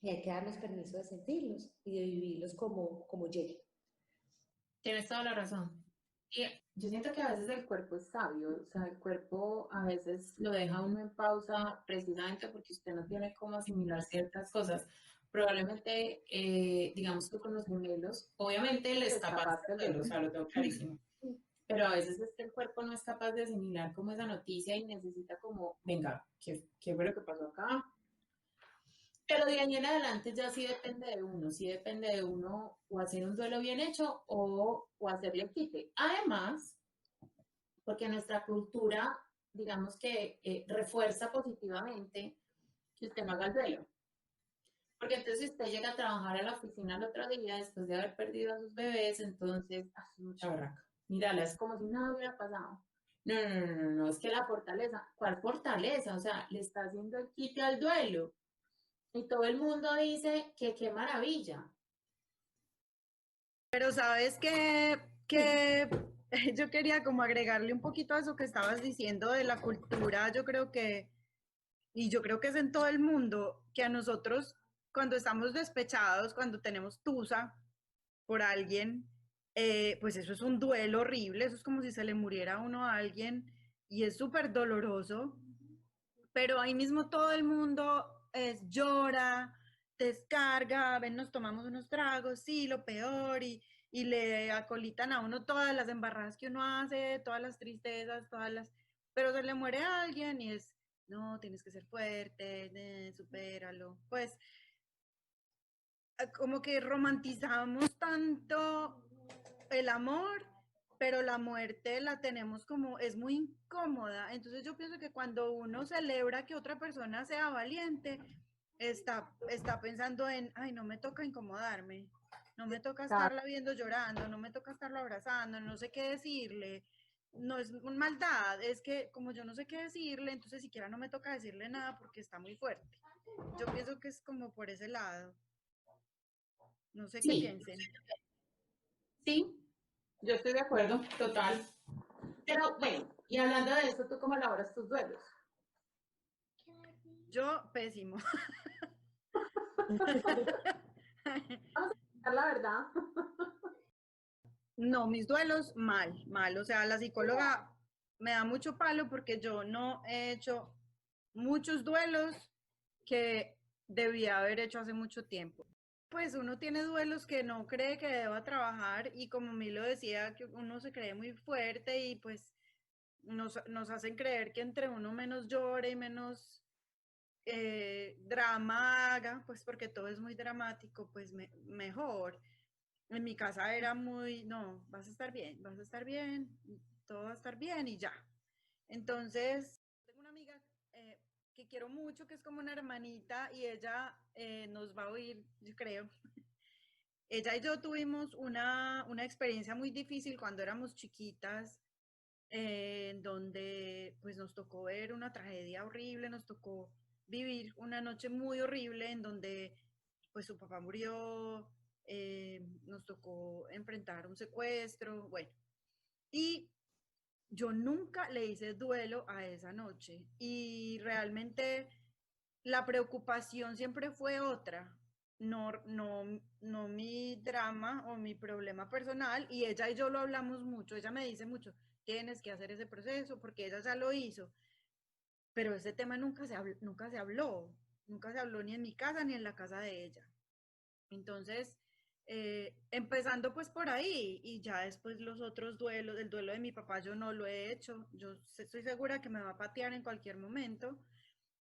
y hay que darnos permiso de sentirlos y de vivirlos como llegue. Tienes toda la razón. Y yo siento que a veces el cuerpo es sabio, o sea, el cuerpo a veces lo deja uno en pausa precisamente porque usted no tiene cómo asimilar ciertas cosas. Probablemente, digamos que con los gemelos, obviamente él es capaz de hacerlo, o sea, lo tengo clarísimo. Pero a veces es que el cuerpo no es capaz de asimilar como esa noticia y necesita como, venga, ¿qué fue lo que pasó acá? Pero de ahí en adelante ya sí depende de uno o hacer un duelo bien hecho o hacerle el quite. Además, porque nuestra cultura, digamos que refuerza positivamente que usted no haga el duelo. Porque entonces si usted llega a trabajar a la oficina el otro día después de haber perdido a sus bebés, entonces, es mucha barraca. Mírala, es como si nada hubiera pasado. No, no, no, no, no, es que la fortaleza, ¿cuál fortaleza? O sea, le está haciendo el quite al duelo. Y todo el mundo dice que qué maravilla. Pero sabes que yo quería como agregarle un poquito a eso que estabas diciendo de la cultura, yo creo que es en todo el mundo, que a nosotros cuando estamos despechados, cuando tenemos tusa por alguien, pues eso es un duelo horrible, eso es como si se le muriera a uno a alguien y es súper doloroso, pero ahí mismo todo el mundo llora, descarga, ven, nos tomamos unos tragos, sí, lo peor, y le acolitan a uno todas las embarradas que uno hace, todas las tristezas, pero se le muere a alguien y es, no, tienes que ser fuerte, supéralo. Pues como que romantizamos tanto el amor, pero la muerte la tenemos como, es muy incómoda. Entonces yo pienso que cuando uno celebra que otra persona sea valiente, está pensando en, ay, no me toca incomodarme, no me toca estarla viendo llorando, no me toca estarlo abrazando, no sé qué decirle. No es maldad, es que como yo no sé qué decirle, entonces siquiera no me toca decirle nada porque está muy fuerte. Yo pienso que es como por ese lado. No sé qué Sí, piensen. sí, yo estoy de acuerdo, total. Pero bueno, y hablando de eso, ¿tú cómo elaboras tus duelos? Yo, pésimo. La verdad. No, mis duelos, mal, mal. O sea, la psicóloga me da mucho palo porque yo no he hecho muchos duelos que debía haber hecho hace mucho tiempo. Pues uno tiene duelos que no cree que deba trabajar y como Milo decía, que uno se cree muy fuerte y pues nos hacen creer que entre uno menos llore y menos drama haga, pues porque todo es muy dramático, pues mejor. En mi casa era muy, no, vas a estar bien, todo va a estar bien y ya. Entonces, tengo una amiga que quiero mucho, que es como una hermanita, y ella nos va a oír, yo creo. Ella y yo tuvimos una experiencia muy difícil cuando éramos chiquitas, en donde pues nos tocó ver una tragedia horrible, nos tocó vivir una noche muy horrible en donde pues su papá murió, nos tocó enfrentar un secuestro, bueno, y yo nunca le hice duelo a esa noche y realmente la preocupación siempre fue otra, no mi drama o mi problema personal, y ella y yo lo hablamos mucho, ella me dice mucho, tienes que hacer ese proceso porque ella ya lo hizo, pero ese tema nunca se habló ni en mi casa ni en la casa de ella. Entonces, empezando pues por ahí y ya después los otros duelos, el duelo de mi papá yo no lo he hecho, yo estoy segura que me va a patear en cualquier momento,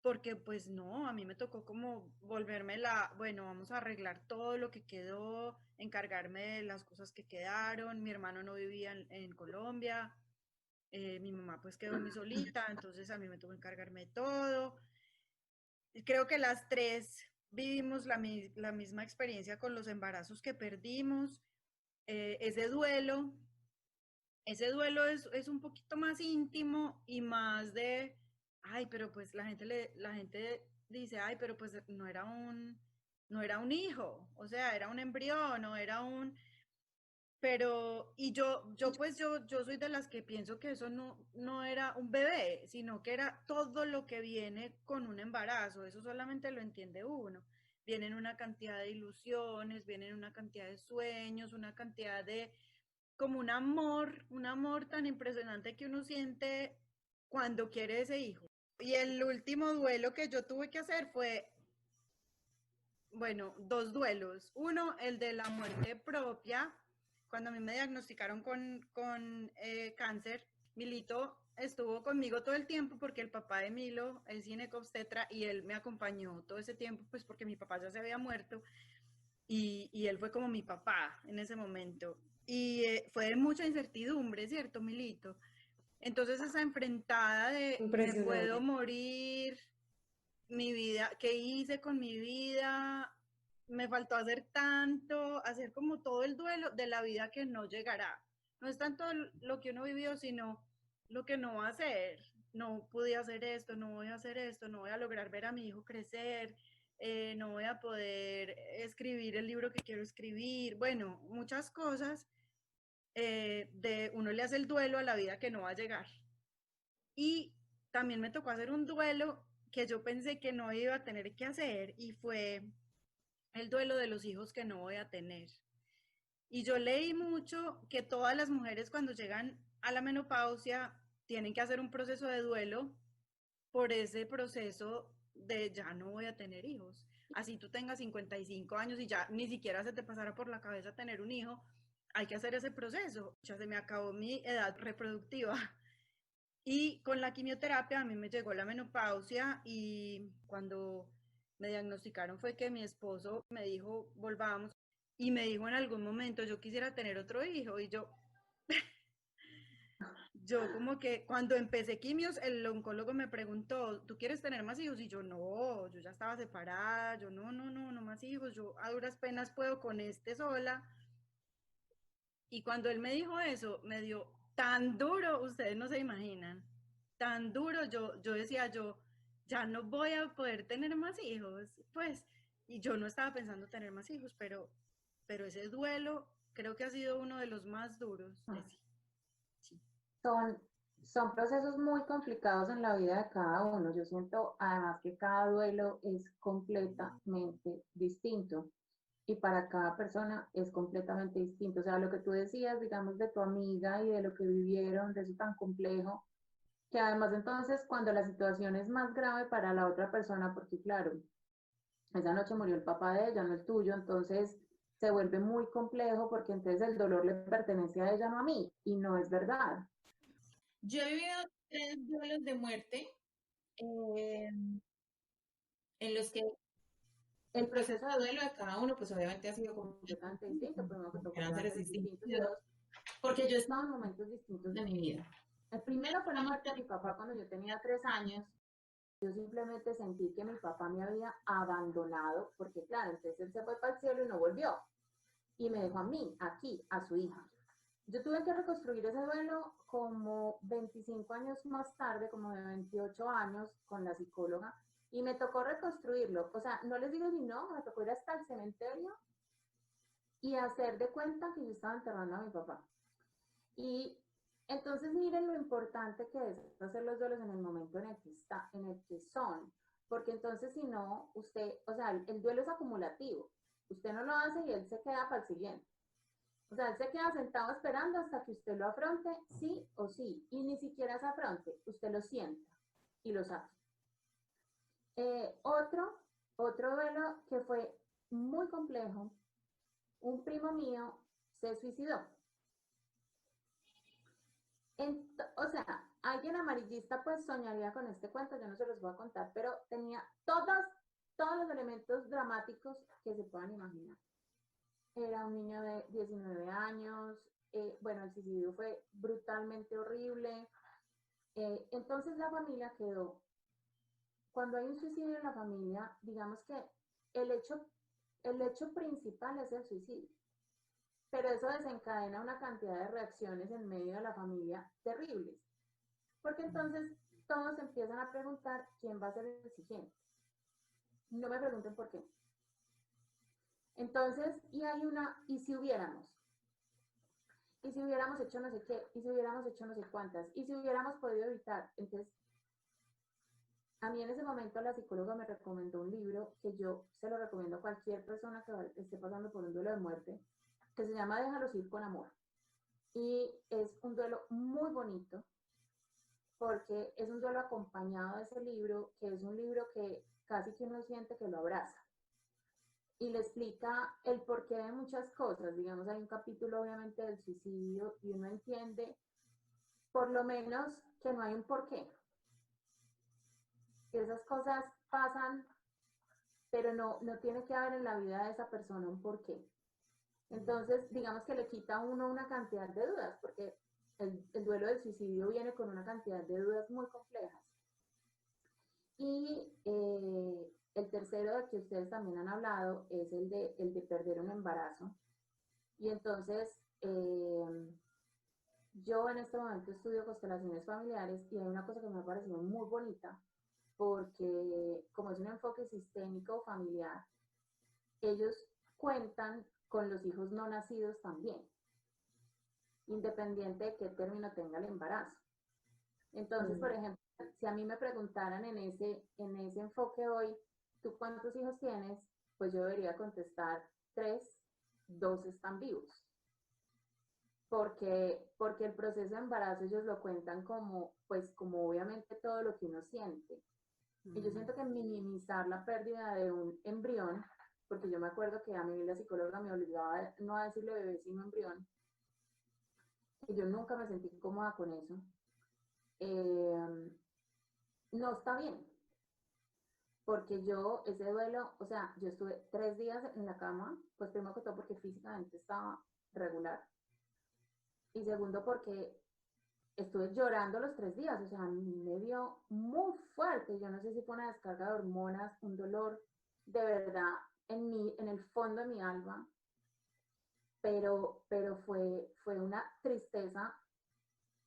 porque pues no, a mí me tocó como volverme bueno, vamos a arreglar todo lo que quedó, encargarme de las cosas que quedaron, mi hermano no vivía en Colombia, mi mamá pues quedó muy solita, entonces a mí me tocó encargarme de todo. Creo que las tres vivimos la misma experiencia con los embarazos que perdimos. Eh, ese duelo, ese duelo es un poquito más íntimo y más de, ay, pero pues la gente dice, ay, pero pues no era un hijo, o sea, era un embrión, no era un, pero, y yo soy de las que pienso que eso no era un bebé, sino que era todo lo que viene con un embarazo, eso solamente lo entiende uno. Vienen una cantidad de ilusiones, vienen una cantidad de sueños, una cantidad de, como un amor tan impresionante que uno siente cuando quiere ese hijo. Y el último duelo que yo tuve que hacer fue, bueno, dos duelos. Uno, el de la muerte propia, cuando a mí me diagnosticaron con cáncer. Milito estuvo conmigo todo el tiempo porque el papá de Milo es ginecobstetra y él me acompañó todo ese tiempo, pues porque mi papá ya se había muerto y él fue como mi papá en ese momento. Y fue de mucha incertidumbre, ¿cierto, Milito? Entonces esa enfrentada de me puedo Impresionante. morir, mi vida, qué hice con mi vida, me faltó hacer tanto, hacer como todo el duelo de la vida que no llegará. No es tanto lo que uno vivió, sino lo que no va a hacer. No pude hacer esto, no voy a hacer esto, no voy a lograr ver a mi hijo crecer, no voy a poder escribir el libro que quiero escribir. Bueno, muchas cosas de uno le hace el duelo a la vida que no va a llegar. Y también me tocó hacer un duelo que yo pensé que no iba a tener que hacer y fue el duelo de los hijos que no voy a tener. Y yo leí mucho que todas las mujeres cuando llegan a la menopausia tienen que hacer un proceso de duelo por ese proceso de ya no voy a tener hijos. Así tú tengas 55 años y ya ni siquiera se te pasara por la cabeza tener un hijo, hay que hacer ese proceso. Ya se me acabó mi edad reproductiva. Y con la quimioterapia a mí me llegó la menopausia y cuando me diagnosticaron fue que mi esposo me dijo, volvamos, y me dijo en algún momento, yo quisiera tener otro hijo, y yo como que cuando empecé quimios, el oncólogo me preguntó, ¿tú quieres tener más hijos? Y yo no, yo ya estaba separada, yo no más hijos, yo a duras penas puedo con este sola. Y cuando él me dijo eso, me dio tan duro, ustedes no se imaginan, tan duro, yo decía, yo ya no voy a poder tener más hijos, pues, y yo no estaba pensando tener más hijos, pero ese duelo creo que ha sido uno de los más duros, ese, sí. Son, son procesos muy complicados en la vida de cada uno. Yo siento además que cada duelo es completamente distinto y para cada persona es completamente distinto. O sea, lo que tú decías, digamos, de tu amiga y de lo que vivieron, de eso tan complejo, que además entonces cuando la situación es más grave para la otra persona, porque claro, esa noche murió el papá de ella, no el tuyo, entonces se vuelve muy complejo porque entonces el dolor le pertenece a ella, no a mí, y no es verdad. Yo he vivido 3 duelos de muerte eh, en los que el proceso de duelo de cada uno, pues obviamente ha sido Completamente distinto, primero que porque tocó eran seres cánceres distintos, distintos y dos, porque yo estaba estaba en momentos distintos de de mi mi vida. vida. El primero fue la muerte de mi papá cuando yo tenía 3 años yo simplemente sentí que mi papá me había abandonado, porque claro, entonces él se fue para el cielo y no volvió. Y me dejó a mí, aquí, a su hija. Yo tuve que reconstruir ese duelo como 25 años más tarde, como de 28 años, con la psicóloga, y me tocó reconstruirlo. O sea, no les digo ni no, me tocó ir hasta el cementerio y hacer de cuenta que yo estaba enterrando a mi papá. Y entonces miren lo importante que es hacer los duelos en el momento en el que está, en el que son, porque entonces si no, usted, o sea, el duelo es acumulativo. Usted no lo hace y él se queda para el siguiente. O sea, él se queda sentado esperando hasta que usted lo afronte, sí o sí, y ni siquiera se afronte, usted lo sienta y lo saque. Otro duelo que fue muy complejo, un primo mío se suicidó. O sea, alguien amarillista pues soñaría con este cuento, yo no se los voy a contar, pero tenía todos los elementos dramáticos que se puedan imaginar. Era un niño de 19 años, bueno, el suicidio fue brutalmente horrible. Entonces la familia quedó, cuando hay un suicidio en la familia, digamos que el hecho principal es el suicidio, pero eso desencadena una cantidad de reacciones en medio de la familia terribles, porque entonces todos empiezan a preguntar quién va a ser el siguiente. No me pregunten por qué. Entonces, y si hubiéramos hecho no sé qué, y si hubiéramos hecho no sé cuántas, y si hubiéramos podido evitar. Entonces, a mí en ese momento la psicóloga me recomendó un libro que yo se lo recomiendo a cualquier persona que esté pasando por un duelo de muerte, que se llama Déjalos ir con amor. Y es un duelo muy bonito, porque es un duelo acompañado de ese libro, que es un libro que casi que uno siente que lo abraza. Y le explica el porqué de muchas cosas. Digamos, hay un capítulo obviamente del suicidio y uno entiende, por lo menos, que no hay un porqué. Que esas cosas pasan, pero no tiene que haber en la vida de esa persona un porqué. Entonces, digamos que le quita a uno una cantidad de dudas, porque el duelo del suicidio viene con una cantidad de dudas muy complejas. Y el tercero de que ustedes también han hablado es el de perder un embarazo. Y entonces, yo en este momento estudio constelaciones familiares y hay una cosa que me ha parecido muy bonita, porque como es un enfoque sistémico familiar, ellos cuentan con los hijos no nacidos también, independiente de qué término tenga el embarazo. Entonces, por ejemplo, si a mí me preguntaran en ese enfoque hoy, ¿tú cuántos hijos tienes? Pues yo debería contestar 3, 2 están vivos. Porque el proceso de embarazo ellos lo cuentan como obviamente todo lo que uno siente. Y yo siento que minimizar la pérdida de un embrión, porque yo me acuerdo que a mí la psicóloga me obligaba no a decirle bebé sino embrión, y yo nunca me sentí cómoda con eso. No está bien, porque yo ese duelo, o sea, yo estuve 3 días en la cama, pues primero que todo porque físicamente estaba regular, y segundo porque estuve llorando los 3 días, o sea, a mí me dio muy fuerte, yo no sé si fue una descarga de hormonas, un dolor de verdad en el fondo de mi alma, pero fue una tristeza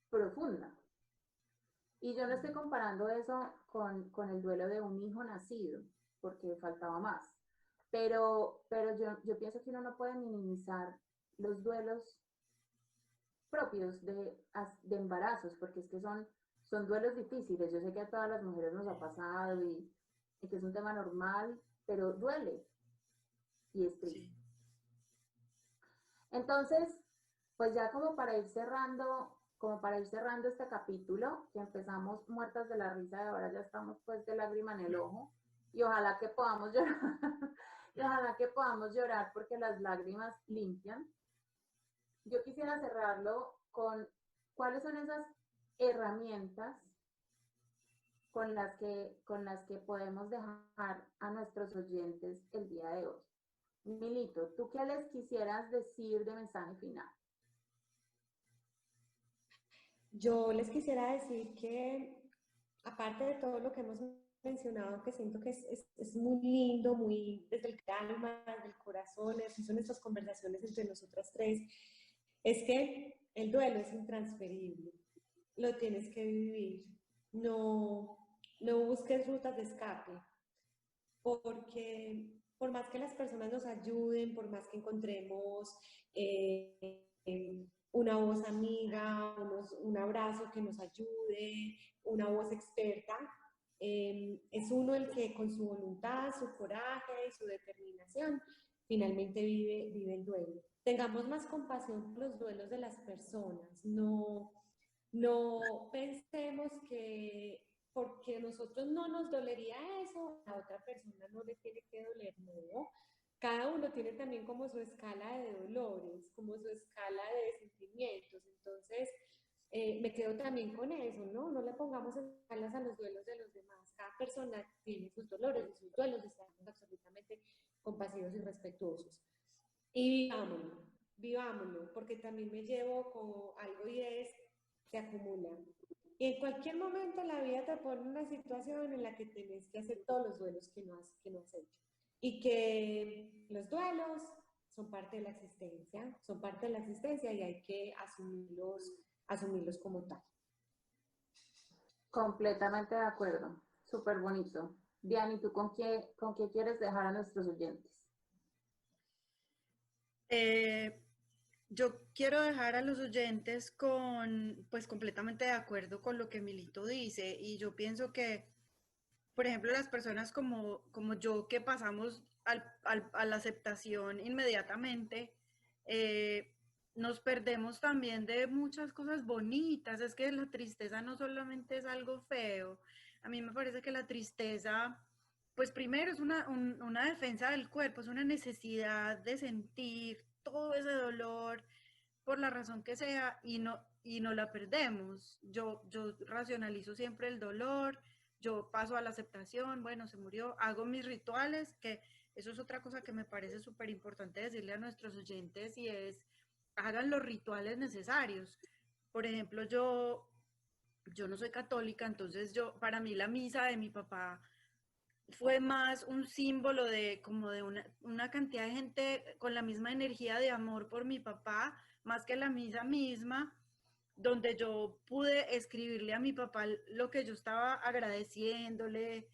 profunda. Y yo no estoy comparando eso con el duelo de un hijo nacido, porque faltaba más. Pero yo pienso que uno no puede minimizar los duelos propios de embarazos, porque es que son duelos difíciles. Yo sé que a todas las mujeres nos ha pasado y que es un tema normal, pero duele y es triste. Sí. Entonces, pues ya como para ir cerrando este capítulo, que empezamos muertas de la risa y ahora ya estamos pues de lágrima en el ojo, y ojalá que podamos llorar, y ojalá que podamos llorar porque las lágrimas limpian. Yo quisiera cerrarlo con cuáles son esas herramientas con las que podemos dejar a nuestros oyentes el día de hoy. Milito, ¿tú qué les quisieras decir de mensaje final? Yo les quisiera decir que, aparte de todo lo que hemos mencionado que siento que es muy lindo, muy desde el alma, desde el corazón, así son estas conversaciones entre nosotras tres, es que el duelo es intransferible, lo tienes que vivir, no, no busques rutas de escape, porque por más que las personas nos ayuden, por más que encontremos una voz amiga, un abrazo que nos ayude, una voz experta, es uno el que con su voluntad, su coraje y su determinación finalmente vive el duelo. Tengamos más compasión por los duelos de las personas, no pensemos que porque a nosotros no nos dolería eso, a otra persona no le tiene que doler, no. Cada uno tiene también como su escala de dolores, como su escala de sentimientos. Entonces, me quedo también con eso, ¿no? No le pongamos escalas a los duelos de los demás. Cada persona tiene sus dolores y sus duelos y estamos absolutamente compasivos y respetuosos. Y vivámoslo, porque también me llevo con algo y es, se acumula. Y en cualquier momento la vida te pone una situación en la que tienes que hacer todos los duelos que no has hecho. Y que los duelos son parte de la existencia, son parte de la existencia y hay que asumirlos como tal. Completamente de acuerdo. Súper bonito. Diana, ¿y tú con qué quieres dejar a nuestros oyentes? Yo quiero dejar a los oyentes pues completamente de acuerdo con lo que Milito dice y yo pienso que, por ejemplo, las personas como yo que pasamos a la aceptación inmediatamente, eh, nos perdemos también de muchas cosas bonitas. Es que la tristeza no solamente es algo feo. A mí me parece que la tristeza, pues primero es una defensa del cuerpo, es una necesidad de sentir todo ese dolor por la razón que sea y no la perdemos. Yo racionalizo siempre el dolor, yo paso a la aceptación, bueno, se murió, hago mis rituales, que eso es otra cosa que me parece súper importante decirle a nuestros oyentes y es, hagan los rituales necesarios. Por ejemplo, yo no soy católica, entonces para mí la misa de mi papá fue más un símbolo de como de una cantidad de gente con la misma energía de amor por mi papá, más que la misa misma, donde yo pude escribirle a mi papá lo que yo estaba agradeciéndole,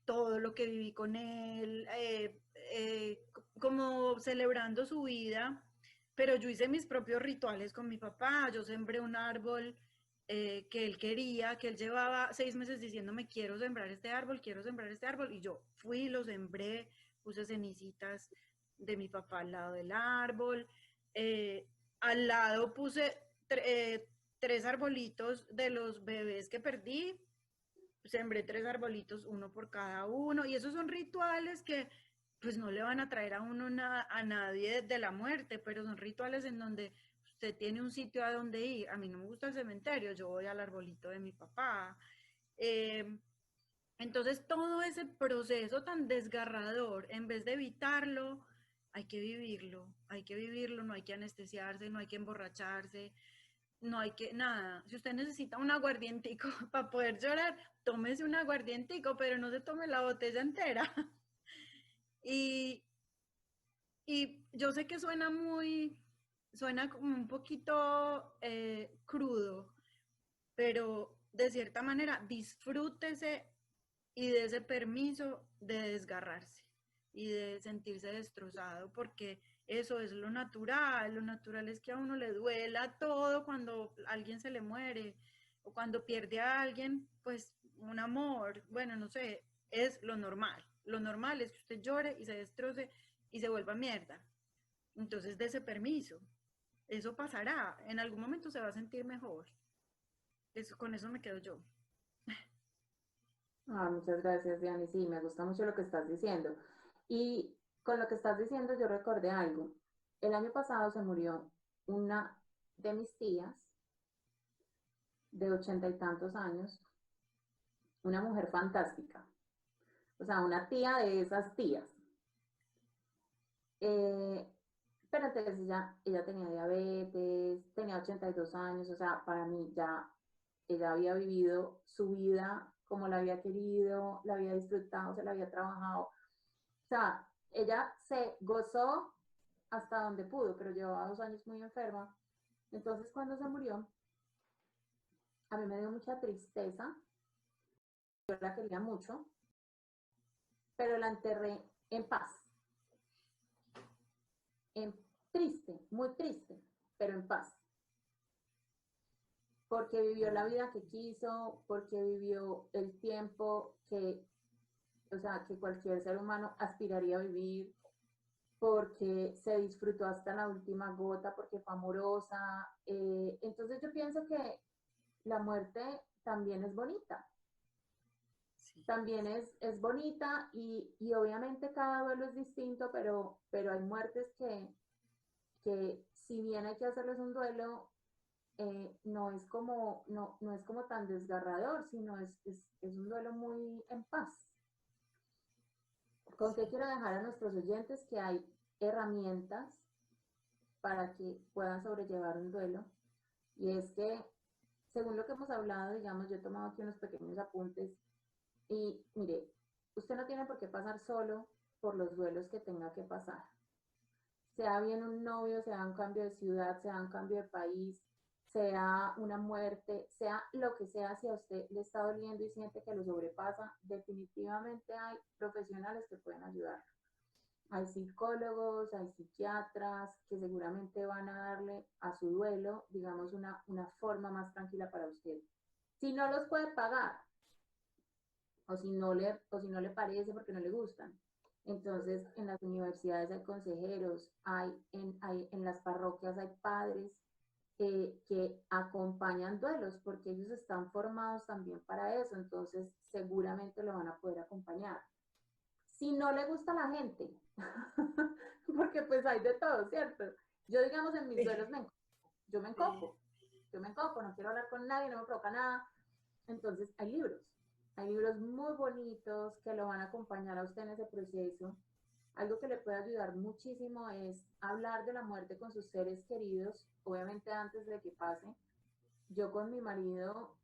todo lo que viví con él, como celebrando su vida, pero yo hice mis propios rituales con mi papá, yo sembré un árbol que él quería, que él llevaba 6 meses diciéndome quiero sembrar este árbol, y yo fui, lo sembré, puse cenicitas de mi papá al lado del árbol, al lado puse 3 arbolitos de los bebés que perdí, sembré 3 arbolitos, uno por cada uno, y esos son rituales que pues no le van a traer a uno a nadie de la muerte, pero son rituales en donde usted tiene un sitio a donde ir. A mí no me gusta el cementerio, yo voy al arbolito de mi papá. Eh, entonces todo ese proceso tan desgarrador, en vez de evitarlo, hay que vivirlo, no hay que anestesiarse, no hay que emborracharse, no hay que, nada, si usted necesita un aguardientico para poder llorar, tómese un aguardientico, pero no se tome la botella entera. Y, y yo sé que suena como un poquito crudo, pero de cierta manera disfrútese y de ese permiso de desgarrarse y de sentirse destrozado, porque eso es lo natural es que a uno le duela todo cuando alguien se le muere o cuando pierde a alguien, pues un amor, bueno, no sé, es lo normal es que usted llore y se destroce y se vuelva mierda, entonces de ese permiso, eso pasará, en algún momento se va a sentir mejor, con eso me quedo yo. Ah, muchas gracias, Diana. Sí, me gusta mucho lo que estás diciendo. Y con lo que estás diciendo, yo recordé algo. El año pasado se murió una de mis tías, de 80 y tantos años, una mujer fantástica. O sea, una tía de esas tías. Eh, pero entonces ella tenía diabetes, tenía 82 años, o sea, para mí ya ella había vivido su vida como la había querido, la había disfrutado, se la había trabajado. O sea, ella se gozó hasta donde pudo, pero llevaba 2 años muy enferma. Entonces, cuando se murió, a mí me dio mucha tristeza. Yo la quería mucho, pero la enterré en paz. Triste, muy triste, pero en paz. Porque vivió la vida que quiso, porque vivió el tiempo que, o sea, que cualquier ser humano aspiraría a vivir, porque se disfrutó hasta la última gota, porque fue amorosa. Entonces yo pienso que la muerte también es bonita. Sí. También es bonita y obviamente cada duelo es distinto, pero hay muertes que si bien hay que hacerles un duelo, no es como tan desgarrador, sino es un duelo muy en paz. ¿Con qué quiero dejar a nuestros oyentes? Que hay herramientas para que puedan sobrellevar un duelo. Y es que, según lo que hemos hablado, digamos, yo he tomado aquí unos pequeños apuntes. Y mire, usted no tiene por qué pasar solo por los duelos que tenga que pasar. Sea bien un novio, sea un cambio de ciudad, sea un cambio de país, sea una muerte, sea lo que sea, si a usted le está doliendo y siente que lo sobrepasa, definitivamente hay profesionales que pueden ayudar. Hay psicólogos, hay psiquiatras que seguramente van a darle a su duelo, digamos, una forma más tranquila para usted. Si no los puede pagar, o si no le parece porque no le gustan, entonces en las universidades hay consejeros, en las parroquias hay padres que acompañan duelos, porque ellos están formados también para eso, entonces seguramente lo van a poder acompañar. Si no le gusta a la gente, porque pues hay de todo, ¿cierto? Yo, digamos, en mis duelos yo me encoco, no quiero hablar con nadie, no me provoca nada. Entonces hay libros muy bonitos que lo van a acompañar a usted en ese proceso. Algo que le puede ayudar muchísimo es hablar de la muerte con sus seres queridos, obviamente antes de que pase. Yo con mi marido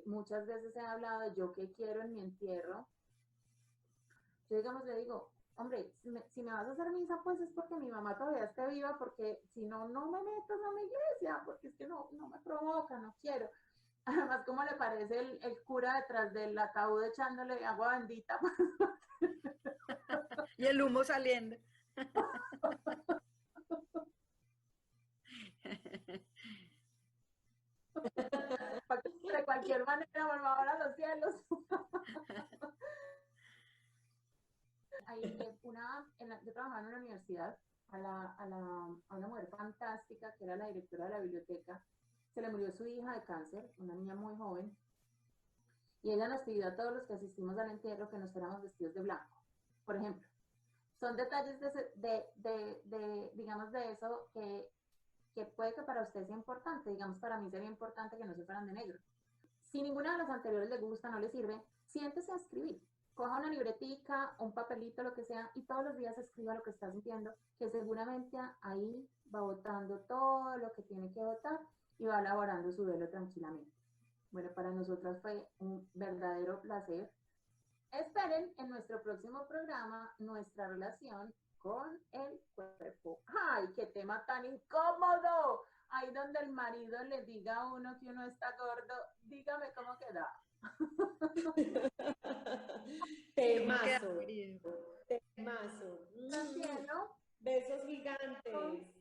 muchas veces he hablado de yo qué quiero en mi entierro. Yo, digamos, le digo, hombre, si me vas a hacer misa, pues es porque mi mamá todavía esté viva, porque si no, no me metas a mi iglesia, porque es que no me provoca, no quiero. Además, ¿cómo le parece el cura detrás del ataúd echándole agua bendita? Y el humo saliendo. De cualquier manera, por favor, a los cielos. Yo trabajaba en una universidad, a una mujer fantástica que era la directora de la biblioteca. Se le murió su hija de cáncer, una niña muy joven, y ella nos pidió a todos los que asistimos al entierro que nos fuéramos vestidos de blanco, por ejemplo. Son detalles digamos, de eso que puede que para usted sea importante. Digamos, para mí sería importante que no se fueran de negro. Si ninguna de las anteriores le gusta, no le sirve, siéntese a escribir. Coja una libretica, un papelito, lo que sea, y todos los días escriba lo que está sintiendo, que seguramente ahí va botando todo lo que tiene que botar y va elaborando su duelo tranquilamente. Bueno, para nosotras fue un verdadero placer. Esperen en nuestro próximo programa nuestra relación con el cuerpo. ¡Ay, qué tema tan incómodo! Ahí donde el marido le diga a uno que uno está gordo, dígame cómo queda. Temazo. Temazo. Cielo. Besos gigantes.